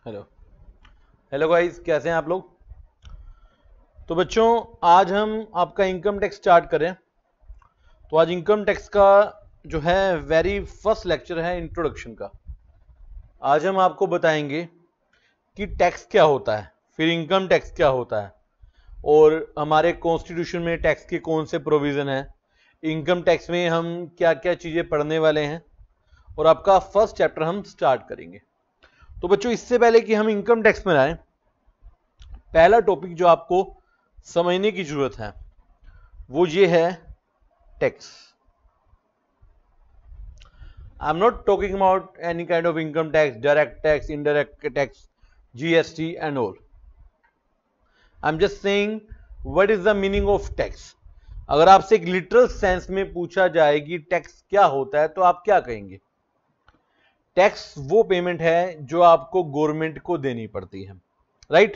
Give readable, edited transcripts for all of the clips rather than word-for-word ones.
Hello hello guys, कैसे हैं आप लोग। तो बच्चों, आज हम आपका इनकम टैक्स स्टार्ट करें। तो आज इनकम टैक्स का जो है वेरी फर्स्ट लेक्चर है इंट्रोडक्शन का। आज हम आपको बताएंगे कि टैक्स क्या होता है, फिर इनकम टैक्स क्या होता है, और हमारे कॉन्स्टिट्यूशन में टैक्स के कौन से प्रोविजन हैं, इनकम टैक्स में हम क्या क्या चीज़ें पढ़ने वाले हैं, और आपका फर्स्ट चैप्टर हम स्टार्ट करेंगे। तो बच्चों, इससे पहले कि हम इनकम टैक्स में आए, पहला टॉपिक जो आपको समझने की जरूरत है वो ये है tax. I am not talking about any kind of income tax, direct tax, indirect tax, GST and all. I am just saying what is the meaning of tax. अगर आपसे एक लिटरल सेंस में पूछा जाए कि टैक्स क्या होता है तो आप क्या कहेंगे। टैक्स वो पेमेंट है जो आपको गवर्नमेंट को देनी पड़ती है, राइट।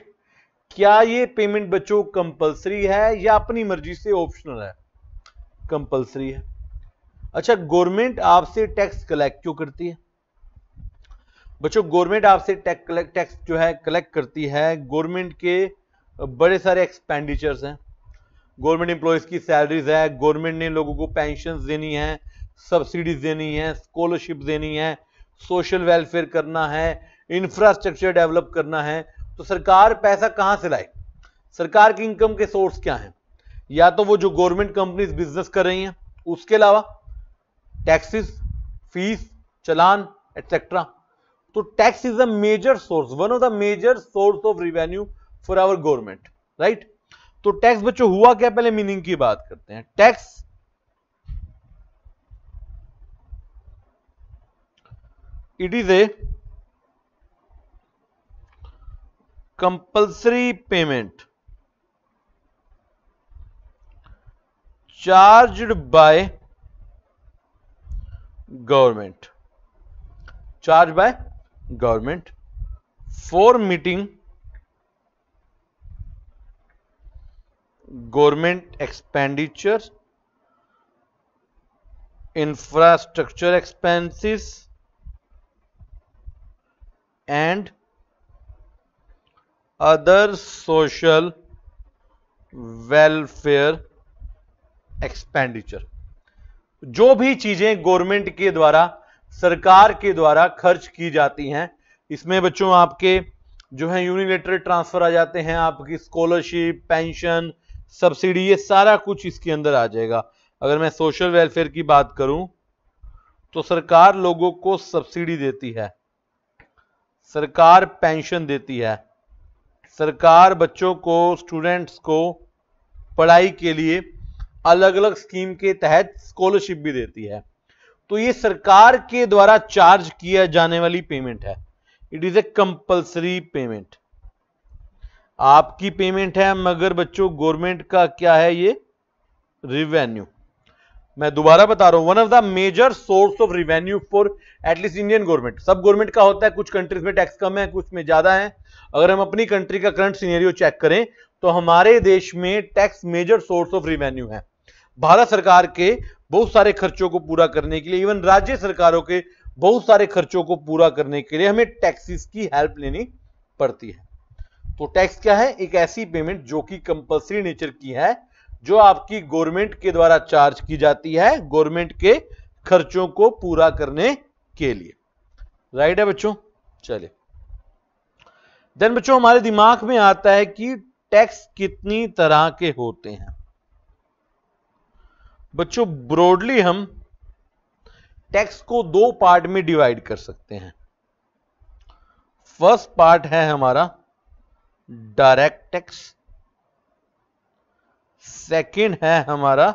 क्या ये पेमेंट बच्चों कंपलसरी है या अपनी मर्जी से ऑप्शनल है? कंपलसरी है। अच्छा, गवर्नमेंट आपसे टैक्स कलेक्ट क्यों करती है? बच्चों, गवर्नमेंट आपसे टैक्स जो है कलेक्ट करती है, गवर्नमेंट के बड़े सारे एक्सपेंडिचर्स हैं। गवर्नमेंट एम्प्लॉयज की सैलरीज है, गवर्नमेंट ने लोगों को पेंशन देनी है, सब्सिडीज देनी है, स्कॉलरशिप देनी है, सोशल वेलफेयर करना है, इंफ्रास्ट्रक्चर डेवलप करना है। तो सरकार पैसा कहां से लाए? सरकार की इनकम के सोर्स क्या हैं? या तो वो जो गवर्नमेंट कंपनीज बिजनेस कर रही हैं, उसके अलावा टैक्सेस, फीस, चलान एटसेट्रा। तो tax is a major source, one of the major source of revenue for our government, right. तो टैक्स बच्चों हुआ क्या, पहले मीनिंग की बात करते हैं। Tax it is a compulsory payment charged by government, charge by government for meeting government expenditure, infrastructure expenses and other social welfare expenditure। जो भी चीजें गवर्नमेंट के द्वारा, सरकार के द्वारा खर्च की जाती हैं, इसमें बच्चों आपके जो है यूनिलेटरल ट्रांसफर आ जाते हैं, आपकी स्कॉलरशिप, पेंशन, सब्सिडी, ये सारा कुछ इसके अंदर आ जाएगा। अगर मैं सोशल वेलफेयर की बात करूं तो सरकार लोगों को सब्सिडी देती है, सरकार पेंशन देती है, सरकार बच्चों को, स्टूडेंट्स को पढ़ाई के लिए अलग अलग स्कीम के तहत स्कॉलरशिप भी देती है। तो ये सरकार के द्वारा चार्ज किया जाने वाली पेमेंट है। It is a compulsory payment. आपकी पेमेंट है, मगर बच्चों गवर्नमेंट का क्या है? ये रिवेन्यू। मैं दोबारा बता रहा हूं, one of the major source of revenue for at least Indian government. सब गवर्नमेंट का होता है, कुछ कंट्रीज में टैक्स कम है, कुछ में ज्यादा है। अगर हम अपनी कंट्री का करंट सिनेरियो चेक करें तो हमारे देश में tax major source of revenue है। भारत सरकार के बहुत सारे खर्चों को पूरा करने के लिए, इवन राज्य सरकारों के बहुत सारे खर्चों को पूरा करने के लिए हमें टैक्सेस की हेल्प लेनी पड़ती है। तो टैक्स क्या है? एक ऐसी पेमेंट जो कि कंपल्सरी नेचर की है, जो आपकी गवर्नमेंट के द्वारा चार्ज की जाती है गवर्नमेंट के खर्चों को पूरा करने के लिए, राइट है बच्चों। चलिए, देन बच्चों हमारे दिमाग में आता है कि टैक्स कितनी तरह के होते हैं। बच्चों, ब्रॉडली हम टैक्स को दो पार्ट में डिवाइड कर सकते हैं। फर्स्ट पार्ट है हमारा डायरेक्ट टैक्स, सेकंड है हमारा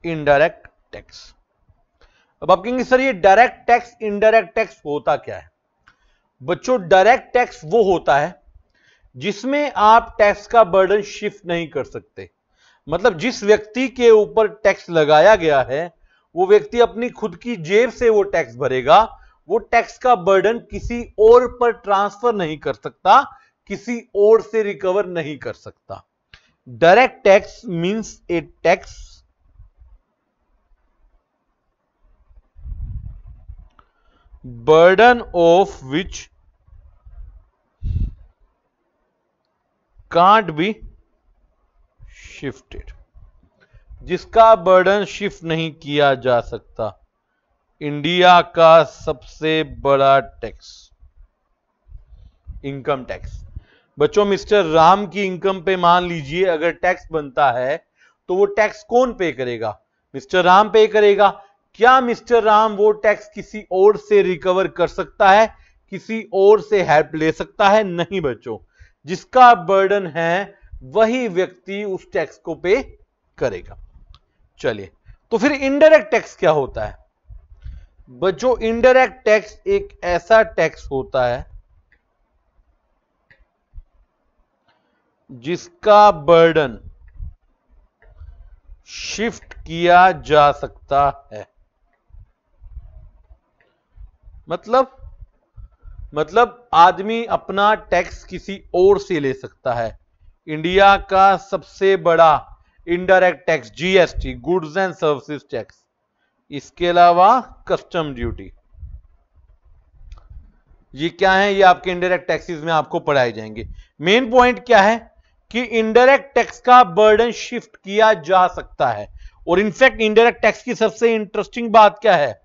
इनडायरेक्ट टैक्स। अब आप कहेंगे सर ये डायरेक्ट टैक्स, इनडायरेक्ट टैक्स होता क्या है? बच्चों, डायरेक्ट टैक्स वो होता है जिसमें आप टैक्स का बर्डन शिफ्ट नहीं कर सकते। मतलब जिस व्यक्ति के ऊपर टैक्स लगाया गया है वो व्यक्ति अपनी खुद की जेब से वो टैक्स भरेगा, वो टैक्स का बर्डन किसी और पर ट्रांसफर नहीं कर सकता, किसी और से रिकवर नहीं कर सकता। Direct tax means A tax burden of which can't be shifted, जिसका बर्डन शिफ्ट नहीं किया जा सकता। इंडिया का सबसे बड़ा टैक्स इनकम टैक्स। बच्चों मिस्टर राम की इनकम पे मान लीजिए अगर टैक्स बनता है तो वो टैक्स कौन पे करेगा? मिस्टर राम पे करेगा। क्या मिस्टर राम वो टैक्स किसी और से रिकवर कर सकता है, किसी और से हेल्प ले सकता है? नहीं बच्चों, जिसका बर्डन है वही व्यक्ति उस टैक्स को पे करेगा। चलिए, तो फिर इनडायरेक्ट टैक्स क्या होता है? बच्चों इनडायरेक्ट टैक्स एक ऐसा टैक्स होता है जिसका बर्डन शिफ्ट किया जा सकता है। मतलब आदमी अपना टैक्स किसी और से ले सकता है। इंडिया का सबसे बड़ा indirect tax GST, goods and services tax, इसके अलावा कस्टम ड्यूटी, ये क्या है? ये आपके इनडायरेक्ट टैक्सेस में आपको पढ़ाए जाएंगे। मेन पॉइंट क्या है कि इनडायरेक्ट टैक्स का बर्डन शिफ्ट किया जा सकता है। और इनफैक्ट इनडायरेक्ट टैक्स की सबसे इंटरेस्टिंग बात क्या है?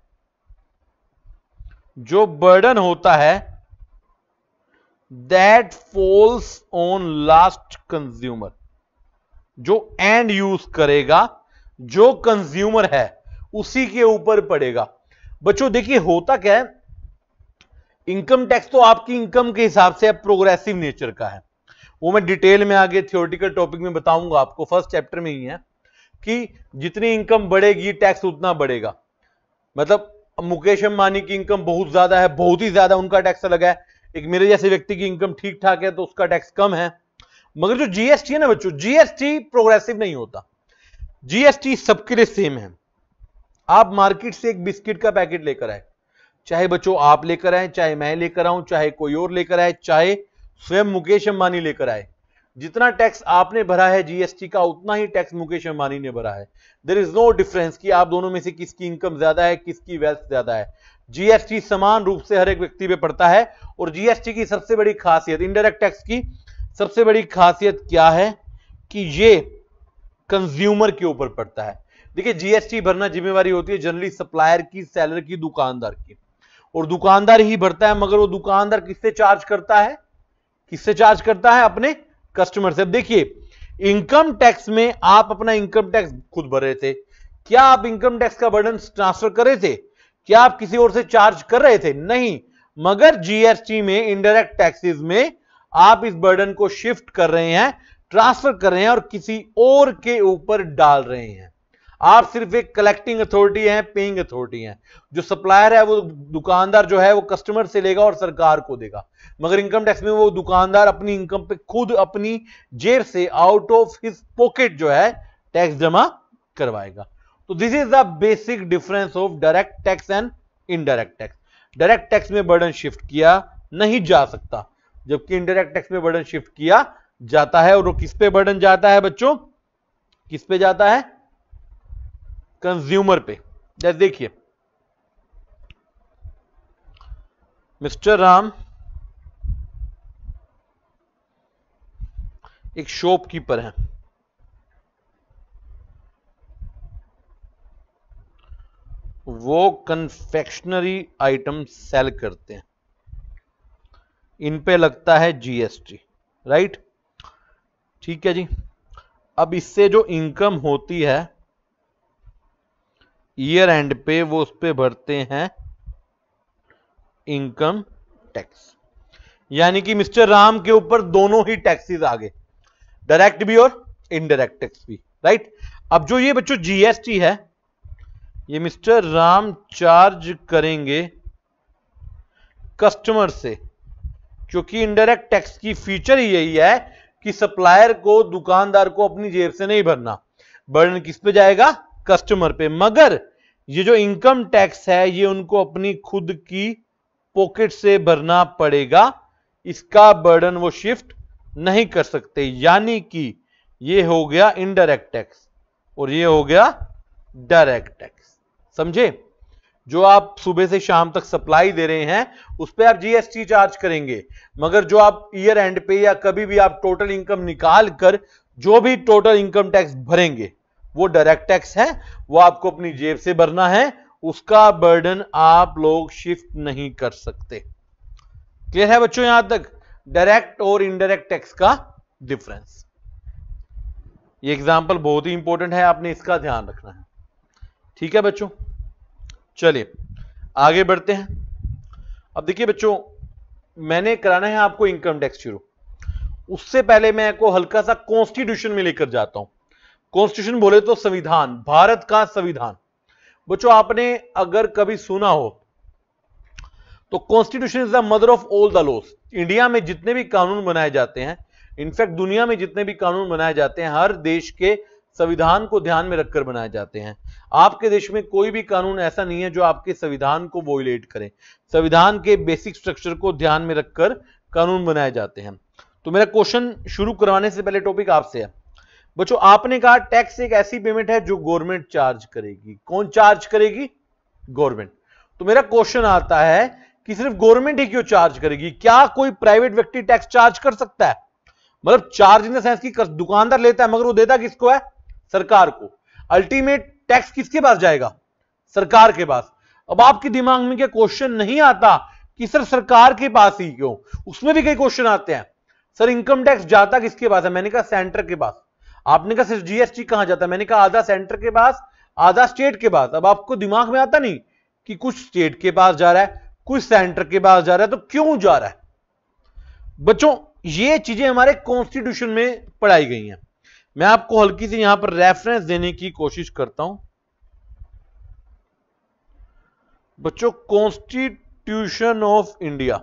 जो बर्डन होता है that falls on last consumer, जो एंड यूज करेगा, जो कंज्यूमर है उसी के ऊपर पड़ेगा। बच्चों देखिए होता क्या है, इनकम टैक्स तो आपकी इनकम के हिसाब से प्रोग्रेसिव नेचर का है, वो मैं डिटेल में आगे थियोरेटिकल टॉपिक में बताऊंगा आपको, फर्स्ट चैप्टर में ही है कि जितनी इनकम बढ़ेगी टैक्स उतना बढ़ेगा। मतलब मुकेश अंबानी की इनकम बहुत ज्यादा है, बहुत ही ज्यादा, उनका टैक्स अलग है। एक मेरे जैसे व्यक्ति की इनकम ठीक ठाक है तो उसका टैक्स कम है। मगर जो जीएसटी है ना बच्चों, जीएसटी प्रोग्रेसिव नहीं होता, जीएसटी सबके लिए सेम है। आप मार्केट से एक बिस्किट का पैकेट लेकर आए, चाहे बच्चों आप लेकर आए, चाहे मैं लेकर आऊं, चाहे कोई और लेकर आए, चाहे स्वयं मुकेश अंबानी लेकर आए, जितना टैक्स आपने भरा है जीएसटी का उतना ही टैक्स मुकेश अंबानी ने भरा है। देयर इज नो डिफरेंस कि आप दोनों में से किसकी इनकम ज्यादा है, किसकी वेल्थ ज्यादा है। जीएसटी समान रूप से हर एक व्यक्ति पे पड़ता है। और जीएसटी की सबसे बड़ी खासियत, इनडायरेक्ट टैक्स की सबसे बड़ी खासियत क्या है कि ये कंज्यूमर के ऊपर पड़ता है। देखिए जीएसटी भरना जिम्मेवारी होती है जनरली सप्लायर की, सेलर की, दुकानदार की, और दुकानदार ही भरता है। मगर वो दुकानदार किससे चार्ज करता है? किससे चार्ज करता है? अपने कस्टमर से। अब देखिए इनकम टैक्स में आप अपना इनकम टैक्स खुद भर रहे थे, क्या आप इनकम टैक्स का बर्डन ट्रांसफर कर रहे थे? क्या आप किसी और से चार्ज कर रहे थे? नहीं। मगर जीएसटी में, इनडायरेक्ट टैक्सेस में आप इस बर्डन को शिफ्ट कर रहे हैं, ट्रांसफर कर रहे हैं और किसी और के ऊपर डाल रहे हैं। आप सिर्फ एक कलेक्टिंग अथॉरिटी हैं, पेइंग अथॉरिटी हैं। जो सप्लायर है वो दुकानदार जो है वो कस्टमर से लेगा और सरकार को देगा। मगर इनकम टैक्स में वो दुकानदार अपनी इनकम पे खुद अपनी जेब से आउट ऑफ हिज पॉकेट जो है टैक्स जमा करवाएगा। तो this is the basic difference of direct tax and indirect tax. Direct tax में बर्डन शिफ्ट किया नहीं जा सकता, जबकि इनडायरेक्ट टैक्स में बर्डन शिफ्ट किया जाता है। और वो किस पे बर्डन जाता है बच्चों? किस पे जाता है? कंज्यूमर पे। जैसे देखिए मिस्टर राम एक शॉपकीपर है, वो कन्फेक्शनरी आइटम सेल करते हैं, इन पे लगता है जीएसटी, राइट? ठीक है जी। अब इससे जो इनकम होती है ईयर एंड पे वो उस पे भरते हैं इनकम टैक्स। यानी कि मिस्टर राम के ऊपर दोनों ही टैक्सेस आ गए, डायरेक्ट भी और इनडायरेक्ट टैक्स भी, राइट? अब जो ये बच्चों जीएसटी है ये मिस्टर राम चार्ज करेंगे कस्टमर से, क्योंकि इनडायरेक्ट टैक्स की फीचर ही यही है कि सप्लायर को, दुकानदार को अपनी जेब से नहीं भरना, बर्डन किस पे जाएगा? कस्टमर पे। मगर ये जो इनकम टैक्स है ये उनको अपनी खुद की पॉकेट से भरना पड़ेगा, इसका बर्डन वो शिफ्ट नहीं कर सकते। यानी कि ये हो गया इनडायरेक्ट टैक्स और ये हो गया डायरेक्ट टैक्स। समझे? जो आप सुबह से शाम तक सप्लाई दे रहे हैं उस पर आप जीएसटी चार्ज करेंगे, मगर जो आप ईयर एंड पे या कभी भी आप टोटल इनकम निकाल कर जो भी टोटल इनकम टैक्स भरेंगे वो डायरेक्ट टैक्स है, वो आपको अपनी जेब से भरना है, उसका बर्डन आप लोग शिफ्ट नहीं कर सकते। क्लियर है बच्चों यहां तक डायरेक्ट और इनडायरेक्ट टैक्स का डिफरेंस? ये एग्जांपल बहुत ही इंपॉर्टेंट है, आपने इसका ध्यान रखना है। ठीक है बच्चों, चलिए आगे बढ़ते हैं। अब देखिए बच्चों, मैंने कराना है आपको इनकम टैक्स शुरू, उससे पहले मैं आपको हल्का सा कॉन्स्टिट्यूशन में लेकर जाता हूं। कॉन्स्टिट्यूशन बोले तो संविधान, भारत का संविधान। बच्चों आपने अगर कभी सुना हो तो constitution is the mother of all the laws. India में जितने भी कानून बनाए जाते हैं, इनफैक्ट दुनिया में जितने भी कानून बनाए जाते हैं, हर देश के संविधान को ध्यान में रखकर बनाए जाते हैं। आपके देश में कोई भी कानून ऐसा नहीं है जो आपके संविधान को वोलेट करे। संविधान के बेसिक स्ट्रक्चर को ध्यान में रखकर कानून बनाए जाते हैं। तो मेरा क्वेश्चन शुरू करवाने से पहले टॉपिक आपसे है बच्चों, आपने कहा टैक्स एक ऐसी पेमेंट है जो गवर्नमेंट चार्ज करेगी। कौन चार्ज करेगी? गवर्नमेंट। तो मेरा क्वेश्चन आता है कि सिर्फ गवर्नमेंट ही क्यों चार्ज करेगी? क्या कोई प्राइवेट व्यक्ति टैक्स चार्ज कर सकता है? मतलब चार्ज इन द सेंस की दुकानदार लेता है, मगर वो देता किसको है? सरकार को। अल्टीमेट टैक्स किसके पास जाएगा? सरकार के पास। अब आपके दिमाग में क्या क्वेश्चन नहीं आता कि सर सरकार के पास ही क्यों? उसमें भी कई क्वेश्चन आते हैं, सर इनकम टैक्स जाता किसके पास है? मैंने कहा सेंटर के पास। आपने कहा सिर्फ जीएसटी कहां जाता है? मैंने कहा आधा सेंटर के पास, आधा स्टेट के पास। अब आपको दिमाग में आता नहीं कि कुछ स्टेट के पास जा रहा है, कुछ सेंटर के पास जा रहा है, तो क्यों जा रहा है? बच्चों ये चीजें हमारे कॉन्स्टिट्यूशन में पढ़ाई गई हैं। मैं आपको हल्की सी यहां पर रेफरेंस देने की कोशिश करता हूं। बच्चों कॉन्स्टिट्यूशन ऑफ इंडिया,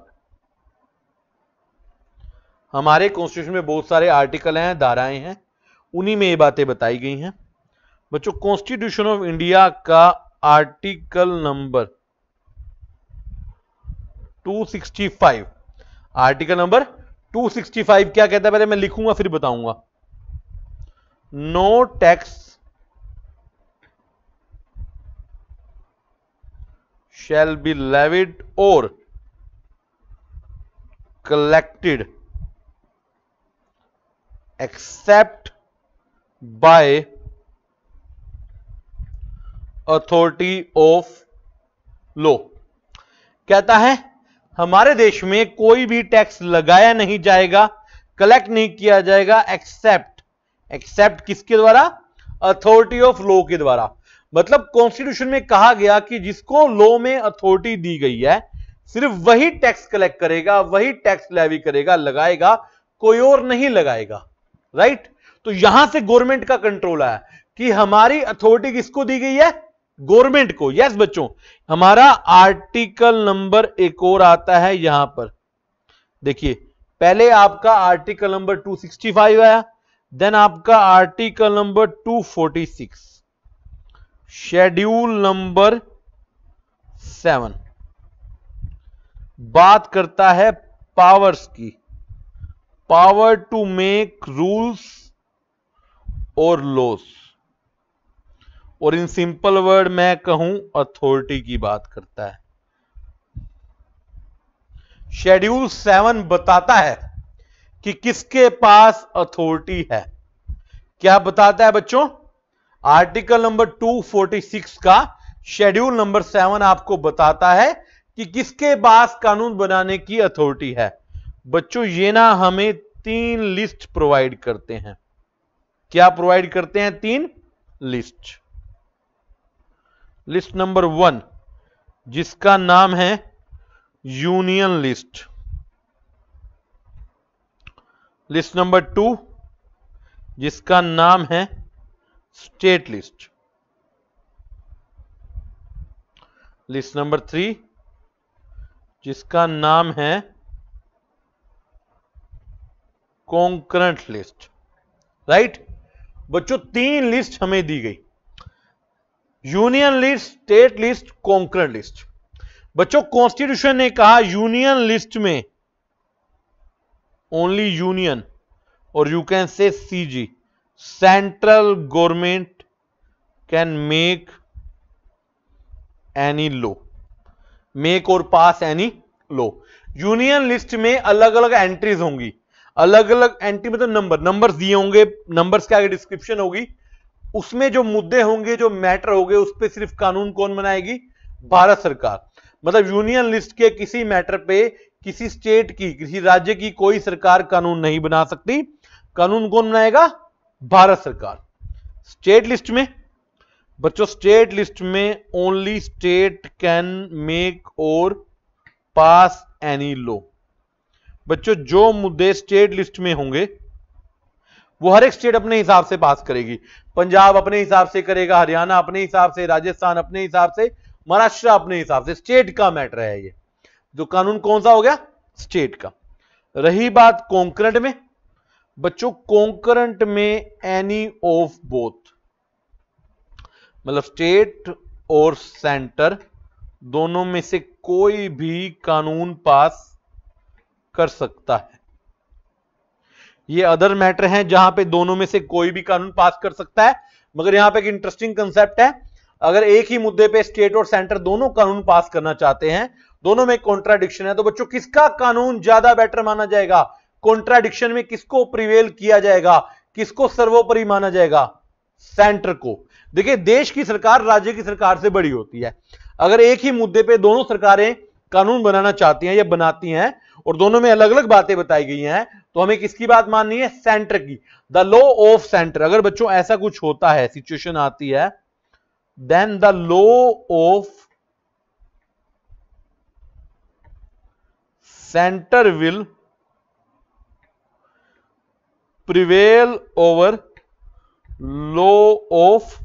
हमारे कॉन्स्टिट्यूशन में बहुत सारे आर्टिकल हैं, धाराएं हैं, उन्हीं में ये बातें बताई गई हैं। बच्चों कॉन्स्टिट्यूशन ऑफ इंडिया का आर्टिकल नंबर 265, आर्टिकल नंबर 265 क्या कहता है? पहले मैं लिखूंगा फिर बताऊंगा। No tax shall be levied और collected except by authority of law. कहता है हमारे देश में कोई भी टैक्स लगाया नहीं जाएगा, कलेक्ट नहीं किया जाएगा, एक्सेप्ट किसके द्वारा? अथॉरिटी ऑफ लॉ के द्वारा। मतलब कॉन्स्टिट्यूशन में कहा गया कि जिसको लॉ में अथॉरिटी दी गई है सिर्फ वही टैक्स कलेक्ट करेगा, वही टैक्स लेवी करेगा, लगाएगा, कोई और नहीं लगाएगा। राइट? तो यहां से गवर्नमेंट का कंट्रोल आया कि हमारी अथॉरिटी किसको दी गई है? गवर्नमेंट को। यस बच्चों, हमारा आर्टिकल नंबर एक और आता है यहां पर। देखिए पहले आपका आर्टिकल नंबर 265 आया, देन आपका आर्टिकल नंबर 246, शेड्यूल नंबर 7 बात करता है पावर्स की, पावर टू मेक रूल्स और लॉस, और इन सिंपल वर्ड मैं कहूं अथॉरिटी की बात करता है। शेड्यूल 7 बताता है कि किसके पास अथॉरिटी है। क्या बताता है बच्चों? आर्टिकल नंबर 246 का शेड्यूल नंबर 7 आपको बताता है कि किसके पास कानून बनाने की अथॉरिटी है। बच्चों ये ना हमें 3 लिस्ट प्रोवाइड करते हैं। क्या प्रोवाइड करते हैं? 3 लिस्ट। लिस्ट नंबर 1 जिसका नाम है यूनियन लिस्ट, लिस्ट नंबर 2 जिसका नाम है स्टेट लिस्ट, लिस्ट नंबर 3 जिसका नाम है कॉन्करेंट लिस्ट। राइट बच्चों 3 लिस्ट हमें दी गई, union list, state list, concurrent list. बच्चों कॉन्स्टिट्यूशन ने कहा यूनियन लिस्ट में ओनली यूनियन, और you can say CG, central government can make any law, make और पास एनी लॉ। यूनियन लिस्ट में अलग अलग एंट्रीज होंगी, अलग अलग एंट्री मतलब नंबर्स दिए होंगे, नंबर्स के आगे डिस्क्रिप्शन होगी, उसमें जो मुद्दे होंगे, जो मैटर होंगे, उस पर सिर्फ कानून कौन बनाएगी? भारत सरकार। मतलब यूनियन लिस्ट के किसी मैटर पे किसी स्टेट की, किसी राज्य की कोई सरकार कानून नहीं बना सकती। कानून कौन बनाएगा? भारत सरकार। स्टेट लिस्ट में बच्चों, स्टेट लिस्ट में ओनली स्टेट कैन मेक और पास एनी लॉ। बच्चों जो मुद्दे स्टेट लिस्ट में होंगे वो हर एक स्टेट अपने हिसाब से पास करेगी। पंजाब अपने हिसाब से करेगा, हरियाणा अपने हिसाब से, राजस्थान अपने हिसाब से, महाराष्ट्र अपने हिसाब से। स्टेट का मैटर है ये। जो कानून कौन सा हो गया? स्टेट का। रही बात कॉन्करेंट में, बच्चों कॉन्करेंट में एनी ऑफ बोथ, मतलब स्टेट और सेंटर दोनों में से कोई भी कानून पास कर सकता है। ये अदर मैटर हैं जहां पे दोनों में से कोई भी कानून पास कर सकता है। मगर यहां पे एक इंटरेस्टिंग कंसेप्ट है, अगर एक ही मुद्दे पे स्टेट और सेंटर दोनों कानून पास करना चाहते हैं, दोनों में कॉन्ट्राडिक्शन है, तो बच्चों किसका कानून ज्यादा बेटर माना जाएगा? कॉन्ट्राडिक्शन में किसको प्रिवेल किया जाएगा, किसको सर्वोपरि माना जाएगा? सेंटर को। देखिए देश की सरकार राज्य की सरकार से बड़ी होती है। अगर एक ही मुद्दे पे दोनों सरकारें कानून बनाना चाहती हैं या बनाती हैं और दोनों में अलग अलग बातें बताई गई हैं, तो हमें किसकी बात माननी है? सेंटर की। The law of centre. अगर बच्चों ऐसा कुछ होता है, सिचुएशन आती है, then the law of centre will prevail over law of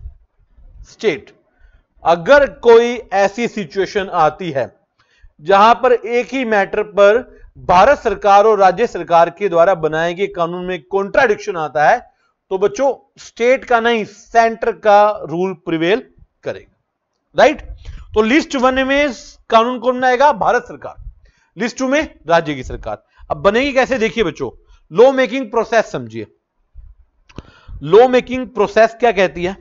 state. अगर कोई ऐसी सिचुएशन आती है जहां पर एक ही मैटर पर भारत सरकार और राज्य सरकार के द्वारा बनाए गए कानून में कॉन्ट्राडिक्शन आता है, तो बच्चों स्टेट का नहीं सेंटर का रूल प्रिवेल करेगा। राइट? तो लिस्ट 1 में कानून कौन बनाएगा? भारत सरकार। लिस्ट 2 में राज्य की सरकार। अब बनेगी कैसे? देखिए बच्चों, लॉ मेकिंग प्रोसेस समझिए। लॉ मेकिंग प्रोसेस क्या कहती है?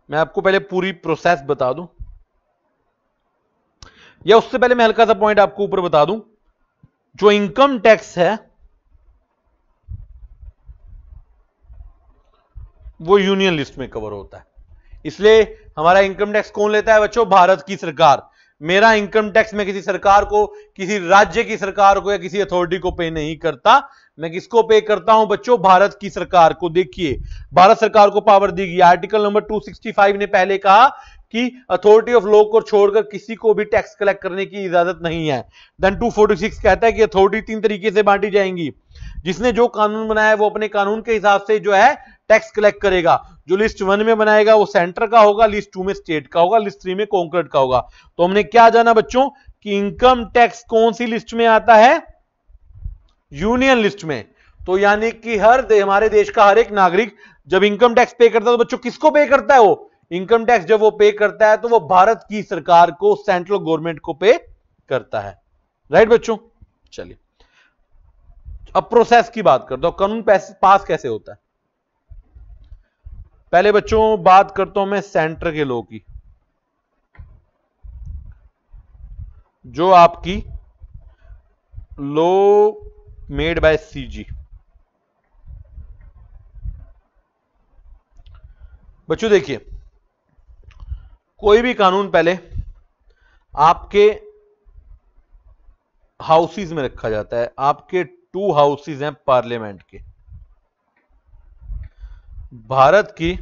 मैं आपको पहले पूरी प्रोसेस बता दूं, या उससे पहले मैं हल्का सा पॉइंट आपको ऊपर बता दूं। जो इनकम टैक्स है वो यूनियन लिस्ट में कवर होता है, इसलिए हमारा इनकम टैक्स कौन लेता है बच्चों? भारत की सरकार। मेरा इनकम टैक्स मैं किसी सरकार को, किसी राज्य की सरकार को या किसी अथॉरिटी को पे नहीं करता। मैं किसको पे करता हूं बच्चों? भारत की सरकार को। देखिए भारत सरकार को पावर दी गई। आर्टिकल नंबर 265 ने पहले कहा कि अथॉरिटी ऑफ लॉ को छोड़कर किसी को भी टैक्स कलेक्ट करने की इजाजत नहीं है। देन 246 कहता है कि अथॉरिटी 3 तरीके से बांटी जाएंगी। जिसने जो कानून बनाया है वो अपने कानून के हिसाब से जो है टैक्स कलेक्ट करेगा। जो लिस्ट 1 में बनाएगा वो सेंटर का होगा, लिस्ट 2 में स्टेट का होगा, लिस्ट 3 में कॉन्करेंट का होगा। तो हमने क्या जाना बच्चों कि इनकम टैक्स कौन सी लिस्ट में आता है? यूनियन लिस्ट में। तो यानी कि हमारे देश का हर एक नागरिक जब इनकम टैक्स पे करता है तो बच्चों किसको पे करता है? वो इनकम टैक्स जब वो पे करता है तो वो भारत की सरकार को, सेंट्रल गवर्नमेंट को पे करता है। राइट बच्चों? चलिए अब प्रोसेस की बात करता हूं, कानून पास कैसे होता है। पहले बच्चों बात करता हूं मैं सेंटर के लॉ की, जो आपकी लॉ मेड बाय सीजी। बच्चों देखिए कोई भी कानून पहले आपके हाउसेस में रखा जाता है। आपके 2 हाउसेस हैं पार्लियामेंट के। भारत की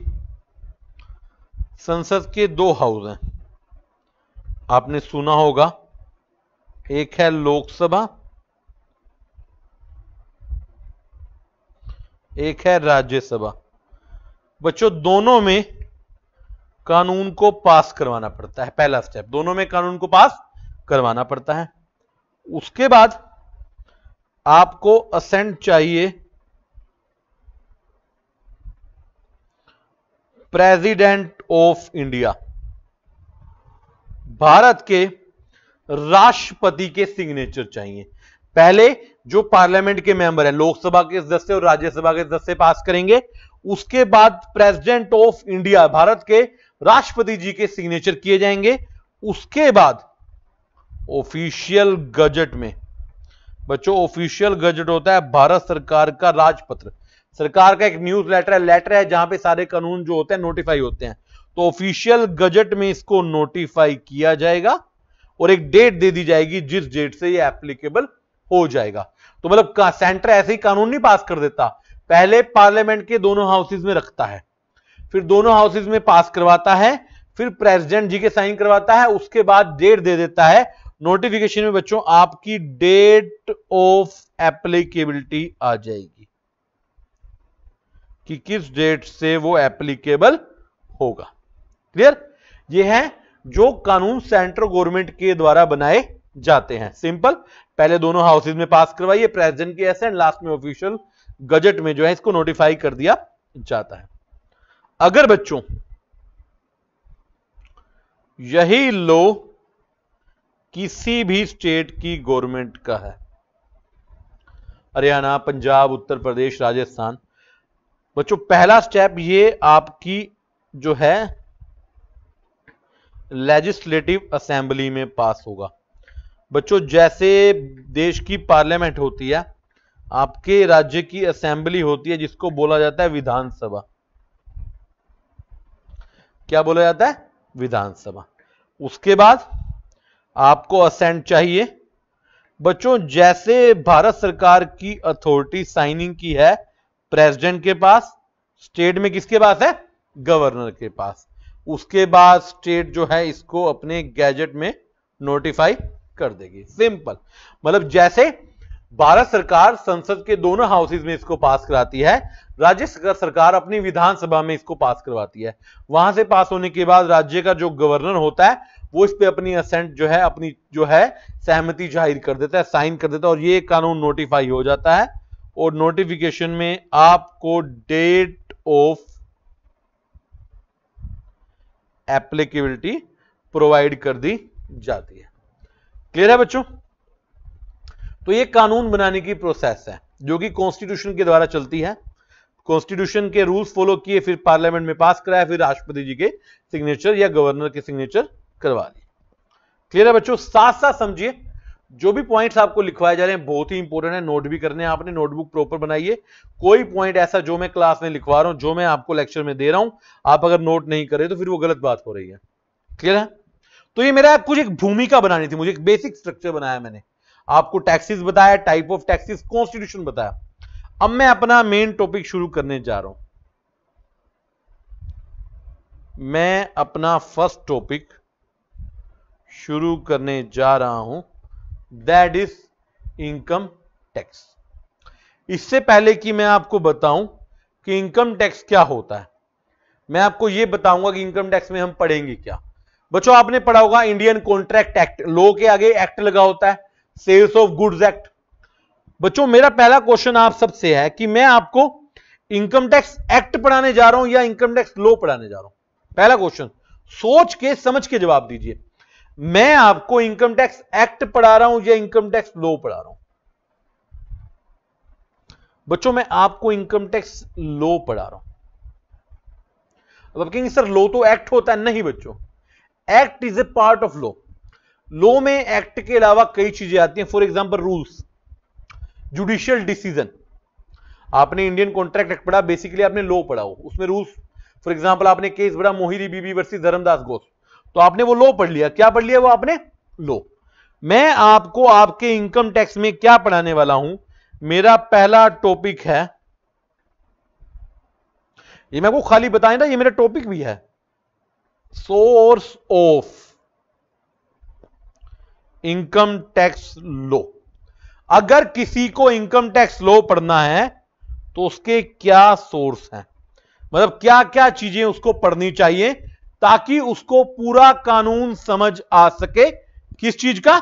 संसद के 2 हाउस हैं, आपने सुना होगा। एक है लोकसभा, एक है राज्यसभा। बच्चों दोनों में कानून को पास करवाना पड़ता है। पहला स्टेप, दोनों में कानून को पास करवाना पड़ता है। उसके बाद आपको असेंट चाहिए प्रेसिडेंट ऑफ इंडिया, भारत के राष्ट्रपति के सिग्नेचर चाहिए। पहले जो पार्लियामेंट के मेंबर हैं, लोकसभा के सदस्य और राज्यसभा के सदस्य पास करेंगे। उसके बाद प्रेसिडेंट ऑफ इंडिया, भारत के राष्ट्रपति जी के सिग्नेचर किए जाएंगे। उसके बाद ऑफिशियल गजट में, बच्चों ऑफिशियल गजट होता है भारत सरकार का राजपत्र, सरकार का एक न्यूज लेटर है जहां पे सारे कानून जो होते हैं नोटिफाई होते हैं। तो ऑफिशियल गजट में इसको नोटिफाई किया जाएगा और एक डेट दे दी जाएगी जिस डेट से ये एप्लीकेबल हो जाएगा। तो मतलब सेंटर ऐसे ही कानून नहीं पास कर देता, पहले पार्लियामेंट के दोनों हाउसेज में रखता है, फिर दोनों हाउसेज में पास करवाता है, फिर प्रेसिडेंट जी के साइन करवाता है, उसके बाद डेट दे देता है। नोटिफिकेशन में बच्चों आपकी डेट ऑफ एप्लीकेबिलिटी आ जाएगी कि किस डेट से वो एप्लीकेबल होगा। क्लियर? ये है जो कानून सेंट्रल गवर्नमेंट के द्वारा बनाए जाते हैं। सिंपल, पहले दोनों हाउसेज में पास करवाइए, प्रेसिडेंट की एसेंट, लास्ट में ऑफिशियल गजट में जो है इसको नोटिफाई कर दिया जाता है। अगर बच्चों यही लो किसी भी स्टेट की गवर्नमेंट का है, हरियाणा, पंजाब, उत्तर प्रदेश, राजस्थान, बच्चों पहला स्टेप ये आपकी जो है लेजिस्लेटिव असेंबली में पास होगा। बच्चों जैसे देश की पार्लियामेंट होती है, आपके राज्य की असेंबली होती है जिसको बोला जाता है विधानसभा। क्या बोला जाता है? विधानसभा। उसके बाद आपको असेंट चाहिए। बच्चों जैसे भारत सरकार की अथॉरिटी साइनिंग की है प्रेसिडेंट के पास, स्टेट में किसके पास है? गवर्नर के पास। उसके बाद स्टेट जो है इसको अपने गैजेट में नोटिफाई कर देगी। सिंपल, मतलब जैसे भारत सरकार संसद के दोनों हाउसेज में इसको पास कराती है, राज्य सरकार अपनी विधानसभा में इसको पास करवाती है। वहां से पास होने के बाद राज्य का जो गवर्नर होता है वो इस पे अपनी असेंट जो है, अपनी जो है सहमति जाहिर कर देता है, साइन कर देता है और ये कानून नोटिफाई हो जाता है। और नोटिफिकेशन में आपको डेट ऑफ एप्लीकेबिलिटी प्रोवाइड कर दी जाती है। क्लियर है बच्चों? तो ये कानून बनाने की प्रोसेस है जो कि कॉन्स्टिट्यूशन के द्वारा चलती है। कॉन्स्टिट्यूशन के रूल्स फॉलो किए, फिर पार्लियामेंट में पास कराया, फिर राष्ट्रपति जी के सिग्नेचर या गवर्नर के सिग्नेचर करवा लिए। क्लियर है बच्चों? साथ साथ समझिए, जो भी पॉइंट्स आपको लिखवाए जा रहे हैं बहुत ही इंपॉर्टेंट है, नोट भी करने हैं आपने, नोटबुक प्रॉपर बनाइए। कोई पॉइंट ऐसा जो मैं क्लास में लिखवा रहा हूं, जो मैं आपको लेक्चर में दे रहा हूं, आप अगर नोट नहीं करें तो फिर वो गलत बात हो रही है। क्लियर है? तो ये मेरा कुछ एक भूमिका बनानी थी, मुझे एक बेसिक स्ट्रक्चर बनाया मैंने, आपको टैक्सेस बताया, टाइप ऑफ टैक्सेस, कॉन्स्टिट्यूशन बताया। अब मैं अपना मेन टॉपिक शुरू करने जा रहा हूं। मैं अपना फर्स्ट टॉपिक शुरू करने जा रहा हूं, दैट इज इनकम टैक्स। इससे पहले कि मैं आपको बताऊं कि इनकम टैक्स क्या होता है, मैं आपको यह बताऊंगा कि इनकम टैक्स में हम पढ़ेंगे क्या। बच्चों आपने पढ़ा होगा इंडियन कॉन्ट्रैक्ट एक्ट, लॉ के आगे एक्ट लगा होता है, सेल्स ऑफ गुड्स एक्ट। बच्चों मेरा पहला क्वेश्चन आप सबसे है कि मैं आपको इनकम टैक्स एक्ट पढ़ाने जा रहा हूं या इनकम टैक्स लॉ पढ़ाने जा रहा हूं? पहला क्वेश्चन सोच के समझ के जवाब दीजिए। मैं आपको इनकम टैक्स एक्ट पढ़ा रहा हूं या इनकम टैक्स लॉ पढ़ा रहा हूं? बच्चों मैं आपको इनकम टैक्स लॉ पढ़ा रहा हूं। अब आप कहेंगे सर लॉ तो एक्ट होता है। नहीं बच्चों, act is a part of law. Law में एक्ट के अलावा कई चीजें आती हैं। For example rules, judicial decision. आपने इंडियन कॉन्ट्रैक्ट एक्ट पढ़ा, बेसिकली आपने लॉ पढ़ा हो, उसमें रूल्स। फॉर एग्जांपल आपने केस पढ़ा मोहिरी बीबी वर्सेस धर्मदास घोष, तो आपने वो लॉ पढ़ लिया। क्या पढ़ लिया? वो आपने लॉ। मैं आपको आपके इनकम टैक्स में क्या पढ़ाने वाला हूं, मेरा पहला टॉपिक है, ये मैं आपको खाली बताएं ना, ये मेरा टॉपिक भी है, source of income tax law. अगर किसी को इनकम टैक्स लॉ पढ़ना है तो उसके क्या सोर्स हैं, मतलब क्या क्या चीजें उसको पढ़नी चाहिए ताकि उसको पूरा कानून समझ आ सके। किस चीज का?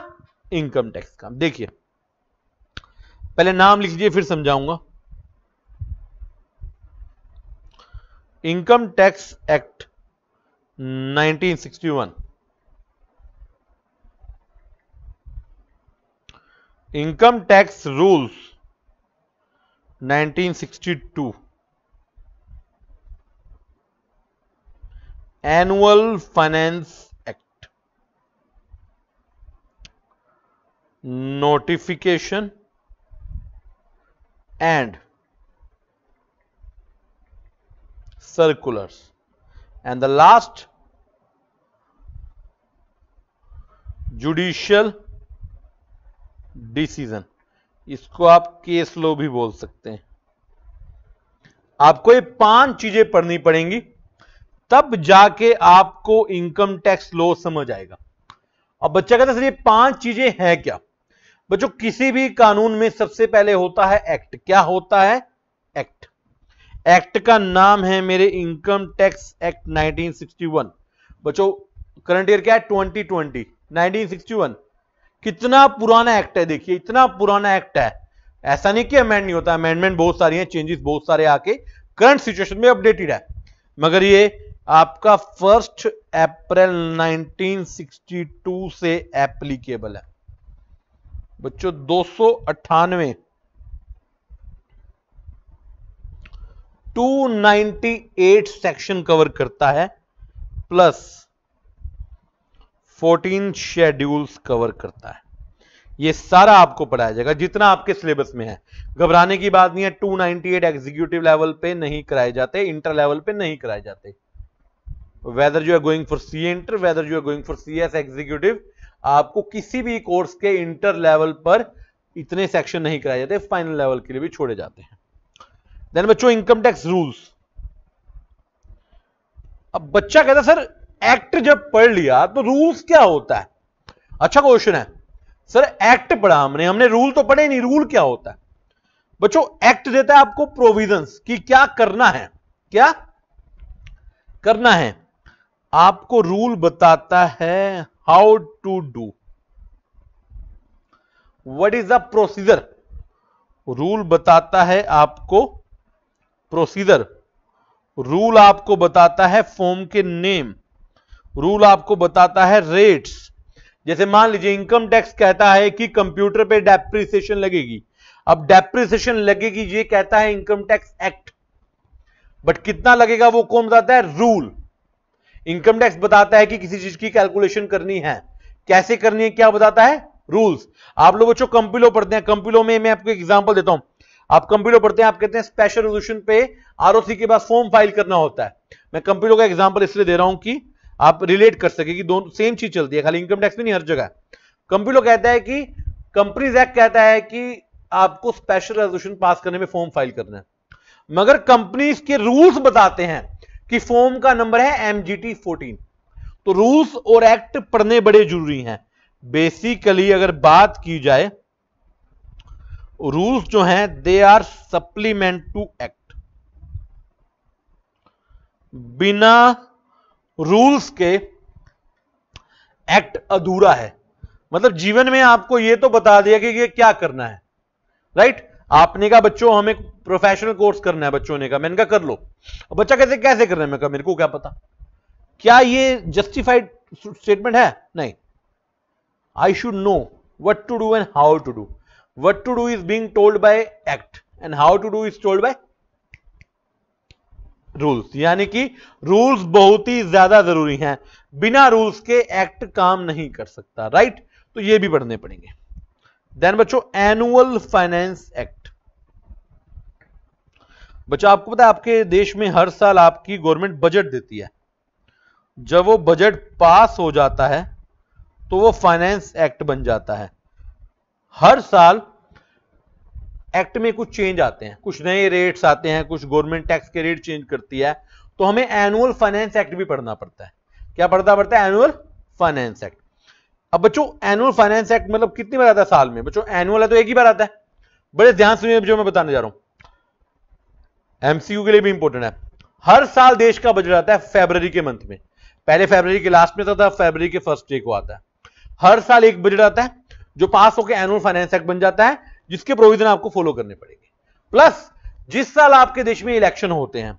इनकम टैक्स का। देखिए पहले नाम लिख लीजिए फिर समझाऊंगा। Income tax act 1961, income tax rules 1962, annual finance act, notification and circulars, and the last judicial decision, इसको आप केस लॉ भी बोल सकते हैं। आपको ये 5 चीजें पढ़नी पड़ेंगी, तब जाके आपको इनकम टैक्स लॉ समझ आएगा। अब बच्चा कहता है सर ये 5 चीजें हैं क्या? बच्चों किसी भी कानून में सबसे पहले होता है एक्ट। क्या होता है? एक्ट। एक्ट का नाम है मेरे इनकम टैक्स एक्ट 1961। बच्चों करंट ईयर क्या है? 2020। 1961 कितना पुराना एक्ट है, देखिए इतना पुराना एक्ट है। ऐसा नहीं कि अमेंड नहीं होता, अमेंडमेंट बहुत सारी है, चेंजेस बहुत सारे आके करंट सिचुएशन में अपडेटेड है, मगर ये आपका 1 अप्रैल 1962 से एप्लीकेबल है। बच्चों 298 298 सेक्शन कवर करता है, प्लस 14 शेड्यूल्स कवर करता है। ये सारा आपको पढ़ाया जाएगा जितना आपके सिलेबस में है। घबराने की बात नहीं है। 298 एग्जीक्यूटिव लेवल पे नहीं कराए जाते, इंटर लेवल पे नहीं कराए जाते। Whether you are going for C inter, whether you are going for C S executive, आपको किसी भी कोर्स के इंटर लेवल पर इतने सेक्शन नहीं कराए जाते, फाइनल लेवल के लिए भी छोड़े जाते हैं। देन बच्चों इनकम टैक्स रूल्स। अब बच्चा कहता सर एक्ट जब पढ़ लिया तो रूल्स क्या होता है? अच्छा क्वेश्चन है सर, एक्ट पढ़ा हमने रूल तो पढ़े नहीं, रूल क्या होता है? बच्चों एक्ट देता है आपको प्रोविजंस कि क्या करना है, क्या करना है। आपको रूल बताता है how to do, what is the procedure. Rule बताता है आपको प्रोसीजर, रूल आपको बताता है फॉर्म के नेम, रूल आपको बताता है रेट्स। जैसे मान लीजिए इनकम टैक्स कहता है कि कंप्यूटर पे डेप्रिसिएशन लगेगी। अब डेप्रिसिएशन लगेगी ये कहता है इनकम टैक्स एक्ट, बट कितना लगेगा वो कौन बताता है? रूल। इनकम टैक्स बताता है कि किसी चीज की कैलकुलेशन करनी है, कैसे करनी है, क्या बताता है? रूल्स। आप लोग बच्चों कंप्यूलो पढ़ते हैं, कंप्यूलो में मैं आपको एग्जांपल देता हूं। आप कंप्यूलो पढ़ते हैं, आप कहते हैं स्पेशल रेजोल्यूशन पे आरओसी के पास फॉर्म फाइल करना होता है। मैं कंप्यूलो का एग्जांपल इसलिए दे रहा हूं कि आप रिलेट कर सके कि दोनों सेम चीज चलती है, खाली इनकम टैक्स में नहीं, हर जगह। कंप्यूलो कहता है कि कंपनीज एक्ट कहता है कि आपको स्पेशल रेजोल्यूशन पास करने में फॉर्म फाइल करना है, मगर कंपनीज के रूल्स बताते हैं कि फॉर्म का नंबर है एमजीटी 14। तो रूल्स और एक्ट पढ़ने बड़े जरूरी हैं। बेसिकली अगर बात की जाए, रूल्स जो हैं they are supplement to act. बिना रूल्स के एक्ट अधूरा है। मतलब जीवन में आपको यह तो बता दिया कि ये क्या करना है, राइट। आपने कहा बच्चों हमें प्रोफेशनल कोर्स करना है, बच्चों ने कहा, मैंने कहा कर लो। अब बच्चा कैसे कैसे करना है, मैं कहा मेरे को क्या पता। क्या ये जस्टिफाइड स्टेटमेंट है? नहीं। I should know what to do and how to do. What to do is being told by act and how to do is told by rules. यानी कि रूल्स बहुत ही ज्यादा जरूरी हैं, बिना रूल्स के एक्ट काम नहीं कर सकता, राइट। तो ये भी पढ़ने पड़ेंगे। देन बच्चों एनुअल फाइनेंस एक्ट। बच्चों आपको पता है आपके देश में हर साल आपकी गवर्नमेंट बजट देती है। जब वो बजट पास हो जाता है तो वो फाइनेंस एक्ट बन जाता है। हर साल एक्ट में कुछ चेंज आते हैं, कुछ नए रेट्स आते हैं, कुछ गवर्नमेंट टैक्स के रेट चेंज करती है, तो हमें एनुअल फाइनेंस एक्ट भी पढ़ना पड़ता है। क्या पढ़ना पड़ता है? Annual finance act. अब बच्चों एनुअल फाइनेंस एक्ट मतलब कितनी बार आता है साल में? बच्चों एनुअल है तो एक ही बार आता है। बड़े ध्यान सुनिए जो मैं बताने जा रहा हूं, एमसीक्यू के लिए भी इंपॉर्टेंट है। हर साल देश का बजट आता है फरवरी के मंथ में, पहले फरवरी के लास्ट में था, फरवरी के फर्स्ट डे को आता है। हर साल एक बजट आता है जो पास होकर एनुअल फाइनेंस एक्ट बन जाता है, जिसके प्रोविजन आपको फॉलो करने पड़ेंगे। प्लस जिस साल आपके देश में इलेक्शन होते हैं,